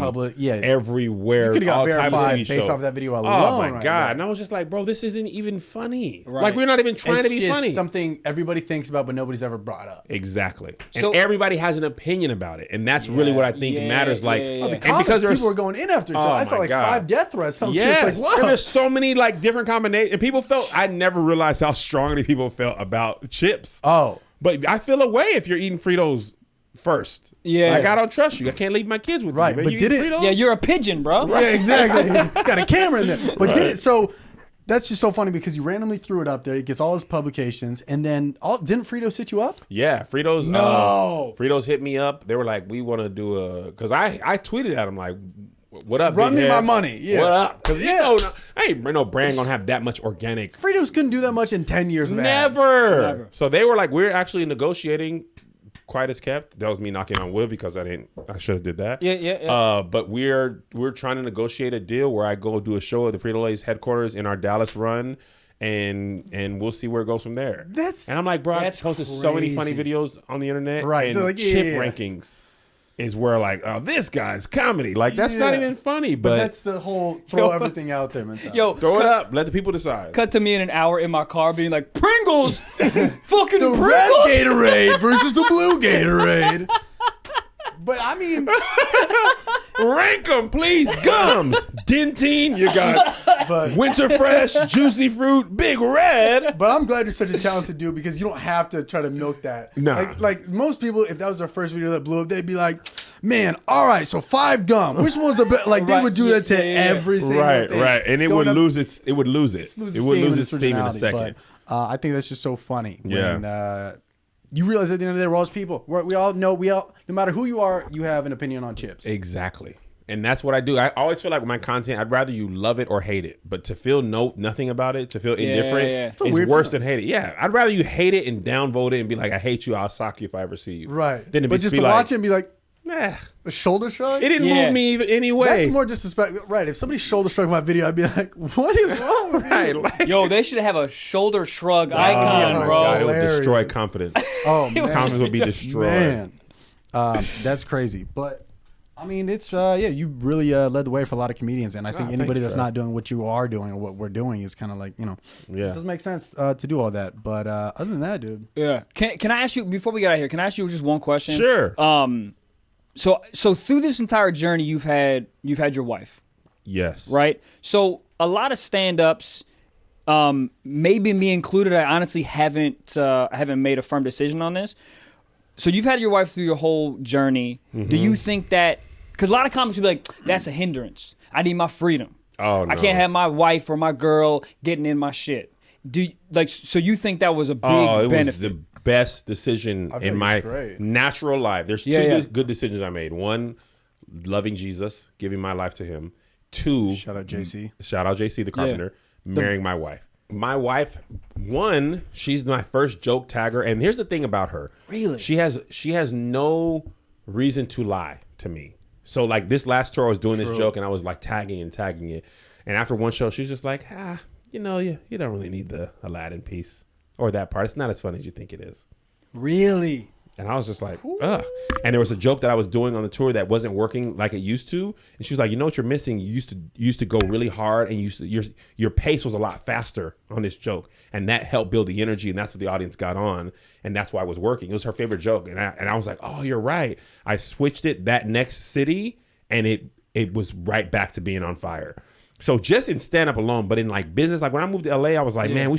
You could have got verified based off that video alone. Oh my right God. there. And I was just like, bro, this isn't even funny. Right. Like, we're not even trying It's to be just funny. something everybody thinks about, but nobody's ever brought up. Exactly. So- and everybody has an opinion about it. And that's really what I think matters. Like, Oh, the and comments, because there's people were going in after each other. Oh I saw my like God. 5 death threats. I was yes, just like, and whoa. there's so many like different combinations. And people felt, I never realized how strongly people felt about chips. Oh. But I feel a way if you're eating Fritos first. Yeah. Like, I don't trust you. I can't leave my kids with Right, you. but You did eat it- Fritos? Yeah, you're a pigeon, bro. Yeah, exactly. Got a camera in there. But Right. did it? So that's just so funny because you randomly threw it up there. It gets all his publications, and then didn't Fritos hit you up? Yeah, Fritos. No. Fritos hit me up. They were like, "We want to do a," because I tweeted at them like, "What up? Run big me head? my money." Yeah. What up? Because Yeah. you know, ain't no brand gonna have that much organic. Fritos couldn't do that much in 10 years of ads. Never. So they were like, "We're actually negotiating." Quiet as kept. That was me knocking on wood because I should have did that. Yeah. But we're trying to negotiate a deal where I go do a show at the Frito Lays headquarters in our Dallas run, and we'll see where it goes from there. And I'm like, bro, I posted so many funny crazy. videos on the internet. Right. And They're like, chip yeah. rankings is where like, oh, this guy's comedy. Like, that's not Yeah. even funny. But But that's the whole throw everything out there mentality. Yo, throw it up. Let the people decide. cut to me in an hour in my car being like, Pringles! Fucking the Pringles! red Gatorade versus the blue Gatorade. But I mean, Rank them, please. Gums. Dentine. You got but Winter Fresh, Juicy Fruit, Big Red. But I'm glad you're such a talented dude because you don't have to try to milk that. Nah. Like most people, if that was their first video that blew up, they'd be like, man, all right, so 5 gum. Which one's the best? Like, they Right. would do that to Yeah. every single Right, thing. right. And it Going would up- lose its, it would lose it. lose It would steam lose and its steam in a originality, second. But I think that's just so funny. Yeah. When you realize at the end of the day, we're all just people. We all know, no matter who you are, you have an opinion on chips. Exactly. And that's what I do. I always feel like with my content, I'd rather you love it or hate it. But to feel nothing about it, to feel indifferent, yeah. It's a is weird worse feeling. than hate it. Yeah. I'd rather you hate it and downvote it and be like, I hate you, I'll sock you if I ever see you. Right. Then But just to watch it and be like, nah, a shoulder shrug? it didn't Yeah. move me even anyway. That's more disrespectful. Right. If somebody shoulder shrugged my video, I'd be like, what is wrong with right. you? Like, Yo, they should have a shoulder shrug oh icon, my bro. God, it would Hilarious. destroy confidence. Oh, man. Confidence would be destroyed. Man. That's crazy. But, I mean, it's, you really led the way for a lot of comedians. And I think thank anybody you, that's Trev. not doing what you are doing or what we're doing is kind of like, it Yeah. doesn't make sense to do all that. But other than that, dude. Yeah. Can I ask you, before we get out of here, can I ask you just one question? Sure. So through this entire journey, you've had your wife, Yes. right? So a lot of stand-ups, maybe me included, I honestly haven't made a firm decision on this. So you've had your wife through your whole journey. Mm-hmm. Do you think that, because a lot of comics will be like, that's a hindrance. I need my freedom. Oh, no. I can't have my wife or my girl getting in my shit. So you think that was a big it benefit? was the best decision think in it's my great. natural life. There's two Yeah. good decisions I made. One, loving Jesus, giving my life to him. Two, Shout out JC. shout out JC the carpenter, marrying my wife. My wife, one, she's my first joke tagger, and here's the thing about her. Really? She has no reason to lie to me. So like this last tour, I was doing this joke, and I was like tagging it, and after one show, she's just like, you don't really need the Laden piece or that part. It's not as funny as you think it is. Really? And I was just like, ugh. And there was a joke that I was doing on the tour that wasn't working like it used to. And she was like, you know what you're missing? You used to go really hard, and your pace was a lot faster on this joke. And that helped build the energy, and that's what the audience got on. And that's why it was working. It was her favorite joke. And I was like, oh, you're right. I switched it that next city, and it was right back to being on fire. So just in stand-up alone, but in like business, like when I moved to LA, I was like, man,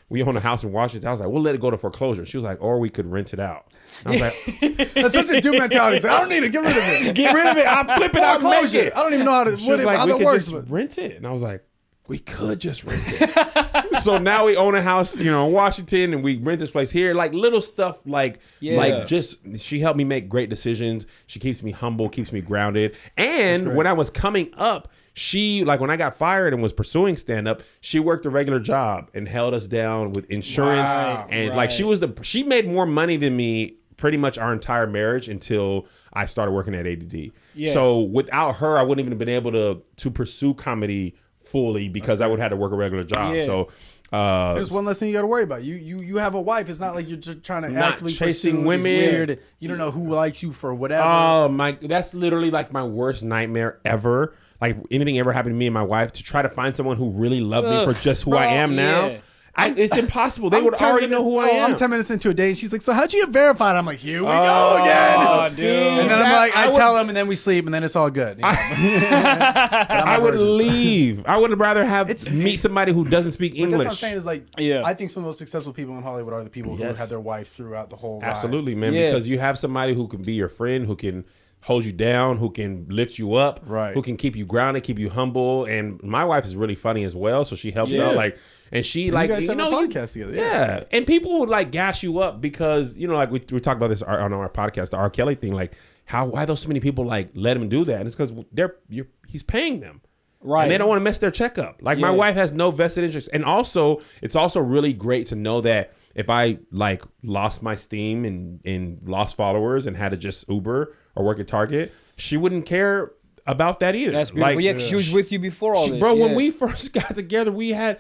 we own a house in Washington. I was like, we'll let it go to foreclosure. She was like, or we could rent it out. I was like, That's such a dude mentality. It's like, I don't need it. Get rid of it. get rid of it. I'll flip it. I'll make Foreclosure. it. I don't even know how to She was like, how we that could works. just But rent it. And I was like, we could just rent it. So now we own a house, in Washington, and we rent this place here. Like little stuff like just she helped me make great decisions. She keeps me humble, keeps me grounded. And when I was coming up, she, like when I got fired and was pursuing stand-up, she worked a regular job and held us down with insurance. And like she made more money than me pretty much our entire marriage until I started working at ADD. Yeah. So without her, I wouldn't even have been able to pursue comedy fully because I would have had to work a regular job. Yeah. So There's one less thing you got to worry about. You have a wife. It's not like you're just trying to Not actively chasing pursue women. these weird. You don't know who likes you for whatever. Oh my! That's literally like my worst nightmare ever. Like anything ever happened to me and my wife, to try to find someone who really loved me for just who I am now. Yeah. It's impossible. They would already know who I am. I'm 10 minutes into a date, and she's like, "So how'd you get verified?" I'm like, "Here we go again." Oh, dude. And then I'm like, I tell him, and then we sleep, and then it's all good. You know? I would leave. I would rather meet somebody who doesn't speak But English. that's what I'm saying is like, I think some of the most successful people in Hollywood are the people who have their wife throughout the whole ride. Absolutely, man. Yeah. Because you have somebody who can be your friend, who can hold you down, who can lift you up, Right. who can keep you grounded, keep you humble. And my wife is really funny as well, so she helps out. Like, and she You like guys have a podcast together. Yeah, and people would like gas you up because like we talked about this on our podcast, the R. Kelly thing. Like, why those so many people like let him do that? And it's because he's paying them. Right. And they don't want to mess their check up. Like my wife has no vested interest. And also, it's also really great to know that if I like lost my steam and lost followers and had to just Uber or work at Target, she wouldn't care about that either. That's beautiful. Like, 'Cause she was with you before all this. Bro, when we first got together, I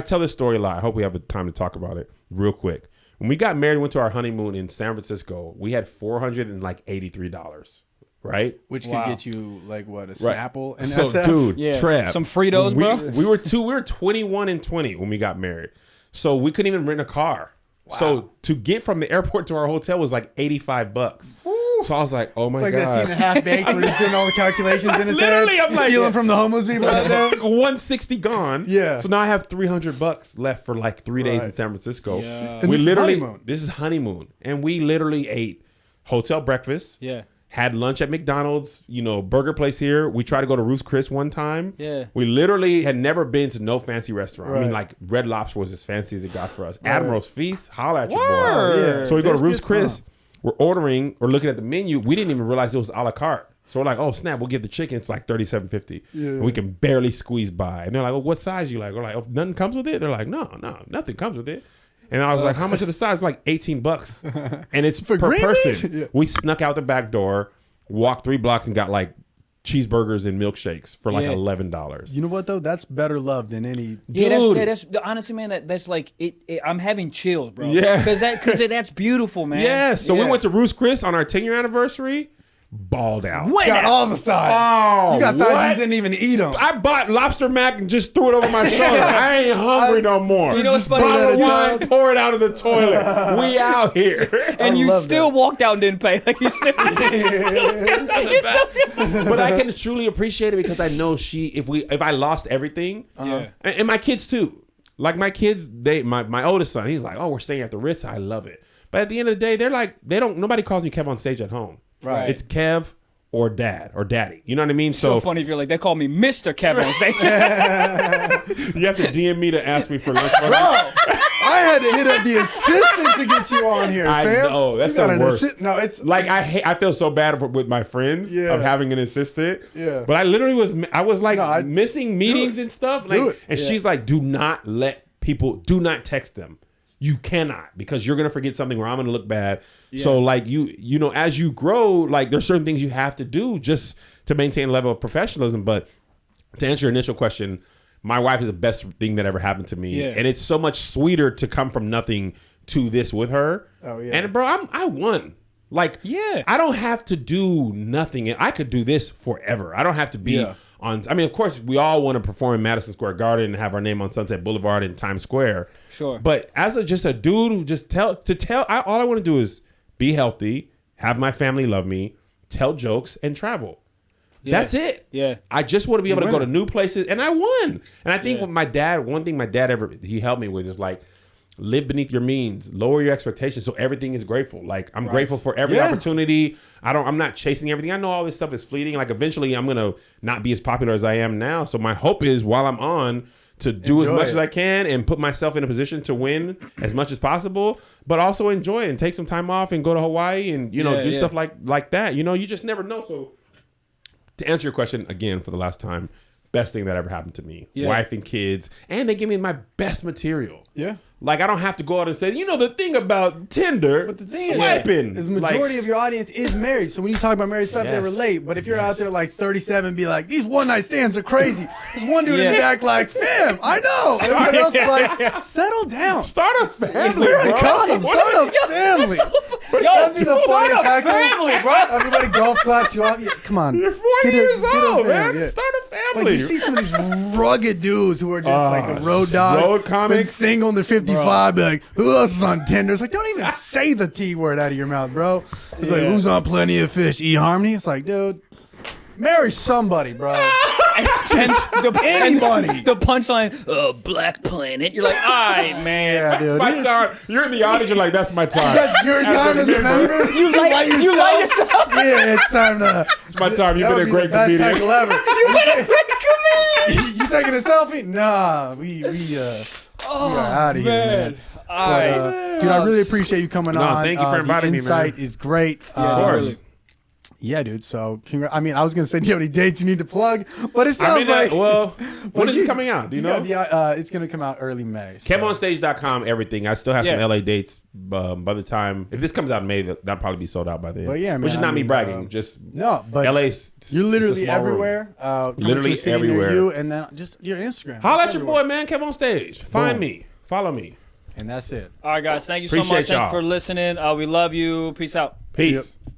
tell this story a lot. I hope we have the time to talk about it real quick. When we got married, went to our honeymoon in San Francisco, we had $483. Right, which could get you like what a right. Snapple and so, SF? Dude, Trev, some Fritos, bro. We were 21 and 20 when we got married, so we couldn't even rent a car. Wow. So to get from the airport to our hotel was like $85. So I was like, oh my God. It's like that scene in Half Baked where he's doing all the calculations in his Literally, head. I'm like, stealing from the homeless people out there. 160 gone. Yeah. So now I have $300 left for like 3 days in San Francisco. Yeah. And This is honeymoon. And we literally ate hotel breakfast. Yeah. Had lunch at McDonald's, burger place here. We tried to go to Ruth's Chris one time. Yeah. We literally had never been to no fancy restaurant. Right. I mean, like Red Lobster was as fancy as it got for us. Admiral's Feast, holla at your Word. boy. Yeah. So we go to This Ruth's gets Chris. fun. We're ordering or looking at the menu. We didn't even realize it was a la carte. So we're like, oh snap, we'll get the chicken. It's like $37.50. Yeah. And we can barely squeeze by. And they're like, well, what size you like? We're like, oh, nothing comes with it. They're like, no, nothing comes with it. And I was like, how much of the size? Like $18. And it's per person. Yeah. We snuck out the back door, walked 3 blocks, and got like cheeseburgers and milkshakes for like $11. You know what though? That's better love than any. Yeah, that's honestly, man. That's like it. I'm having chills, bro. Yeah, because that's beautiful, man. Yeah. So we went to Ruth's Chris on our 10-year anniversary. Balled out. Got all the sides. Oh, you got sides what? you didn't even eat them. I bought lobster mac and just threw it over my shoulder. I ain't hungry no more. You know what's funny? Bottle of wine, pour it out of the toilet. We out here. And you still walked out and didn't pay. Like you still. But I can truly appreciate it because I know if I lost everything, and my kids too. Like my kids, my oldest son, he's like, oh, we're staying at the Ritz. I love it. But at the end of the day, they're like, nobody calls me KevOnStage at home. Right. It's Kev or Dad or Daddy. You know what I mean? So funny if you're like, they call me Mr. KevOnStage. You have to DM me to ask me for lunch. Bro, I had to hit up the assistant to get you on here, I fam. know. That's the worst. No, it's like I feel so bad with my friends of having an assistant. Yeah. But I literally was missing meetings and stuff. And she's like, do not text them. You cannot, because you're gonna forget something or I'm gonna look bad. Yeah. So like as you grow, like there's certain things you have to do just to maintain a level of professionalism. But to answer your initial question, my wife is the best thing that ever happened to me. Yeah. And it's so much sweeter to come from nothing to this with her. Oh yeah. And bro, I won. Like, I don't have to do nothing. And I could do this forever. I don't have to be on. I mean, of course, we all want to perform in Madison Square Garden and have our name on Sunset Boulevard and Times Square. Sure. But as just a dude who just all I want to do is be healthy, have my family love me, tell jokes, and travel. Yeah. That's it. Yeah. I just want to be able to go to new places, and I won. And I think with my dad, one thing my dad he helped me with is like, live beneath your means, lower your expectations, so everything is grateful. Like I'm grateful for every opportunity. I'm not chasing everything. I know all this stuff is fleeting. Like eventually I'm gonna not be as popular as I am now. So my hope is while I'm on to do as much as I can and put myself in a position to win as much as possible, but also enjoy it and take some time off and go to Hawaii and do stuff like that. You just never know. So to answer your question again for the last time, best thing that ever happened to me. Yeah. Wife and kids, and they give me my best material. Yeah. Like, I don't have to go out and say, the thing about Tinder, But the thing swiping. is majority of your audience is married. So when you talk about married stuff, they Yes. relate. But if you're out there like 37, be like, these one night stands are crazy. There's one dude in the back like, fam, I know. Everybody else is like, settle down. Start a family, We're in bro. condoms. Start a family. Yo, be the start funniest a heckle. family, bro. Everybody golf claps you off. Yeah, come on. You're 40 Get a- years get a old, fam, man. yeah. Start a family. Like you see some of these rugged dudes who are just like the road dogs, road been comics. single and they're 55, be like, who else is on Tinder? It's like, don't even say the T word out of your mouth, bro. It's like, who's on Plenty of Fish? eHarmony? It's like, dude, marry somebody, bro. Anybody. The punchline, Black Planet. You're like, all right, man. Yeah, dude. my time. You're in the audience. You're like, that's my time. That's your time as a member. You like yourself? Yeah, it's time to. It's my time. You've That been would a be great the best comedian. heckle ever. Come You taking a selfie? Nah, we are out of here, man. All But, right. dude, I really appreciate you coming on. thank you for inviting the me, man. insight is great. Of course. really. Yeah, dude. So, I mean, I was gonna say, do you have any dates you need to plug? But it sounds like, when is it coming out? Do you know? It's gonna come out early May. So. KevOnStage.com, everything. I still have some LA dates by the time. If this comes out in May, that'll probably be sold out by then. But yeah, man, which is not I me mean, bragging. Just No, but LA. you're literally everywhere. Literally everywhere. You, and then just your Instagram. Holla at your boy, man. KevOnStage. Find me. Follow me. And that's it. All right, guys. Thank you so Appreciate much. y'all. Thanks for listening. We love you. Peace out. Peace. Yep.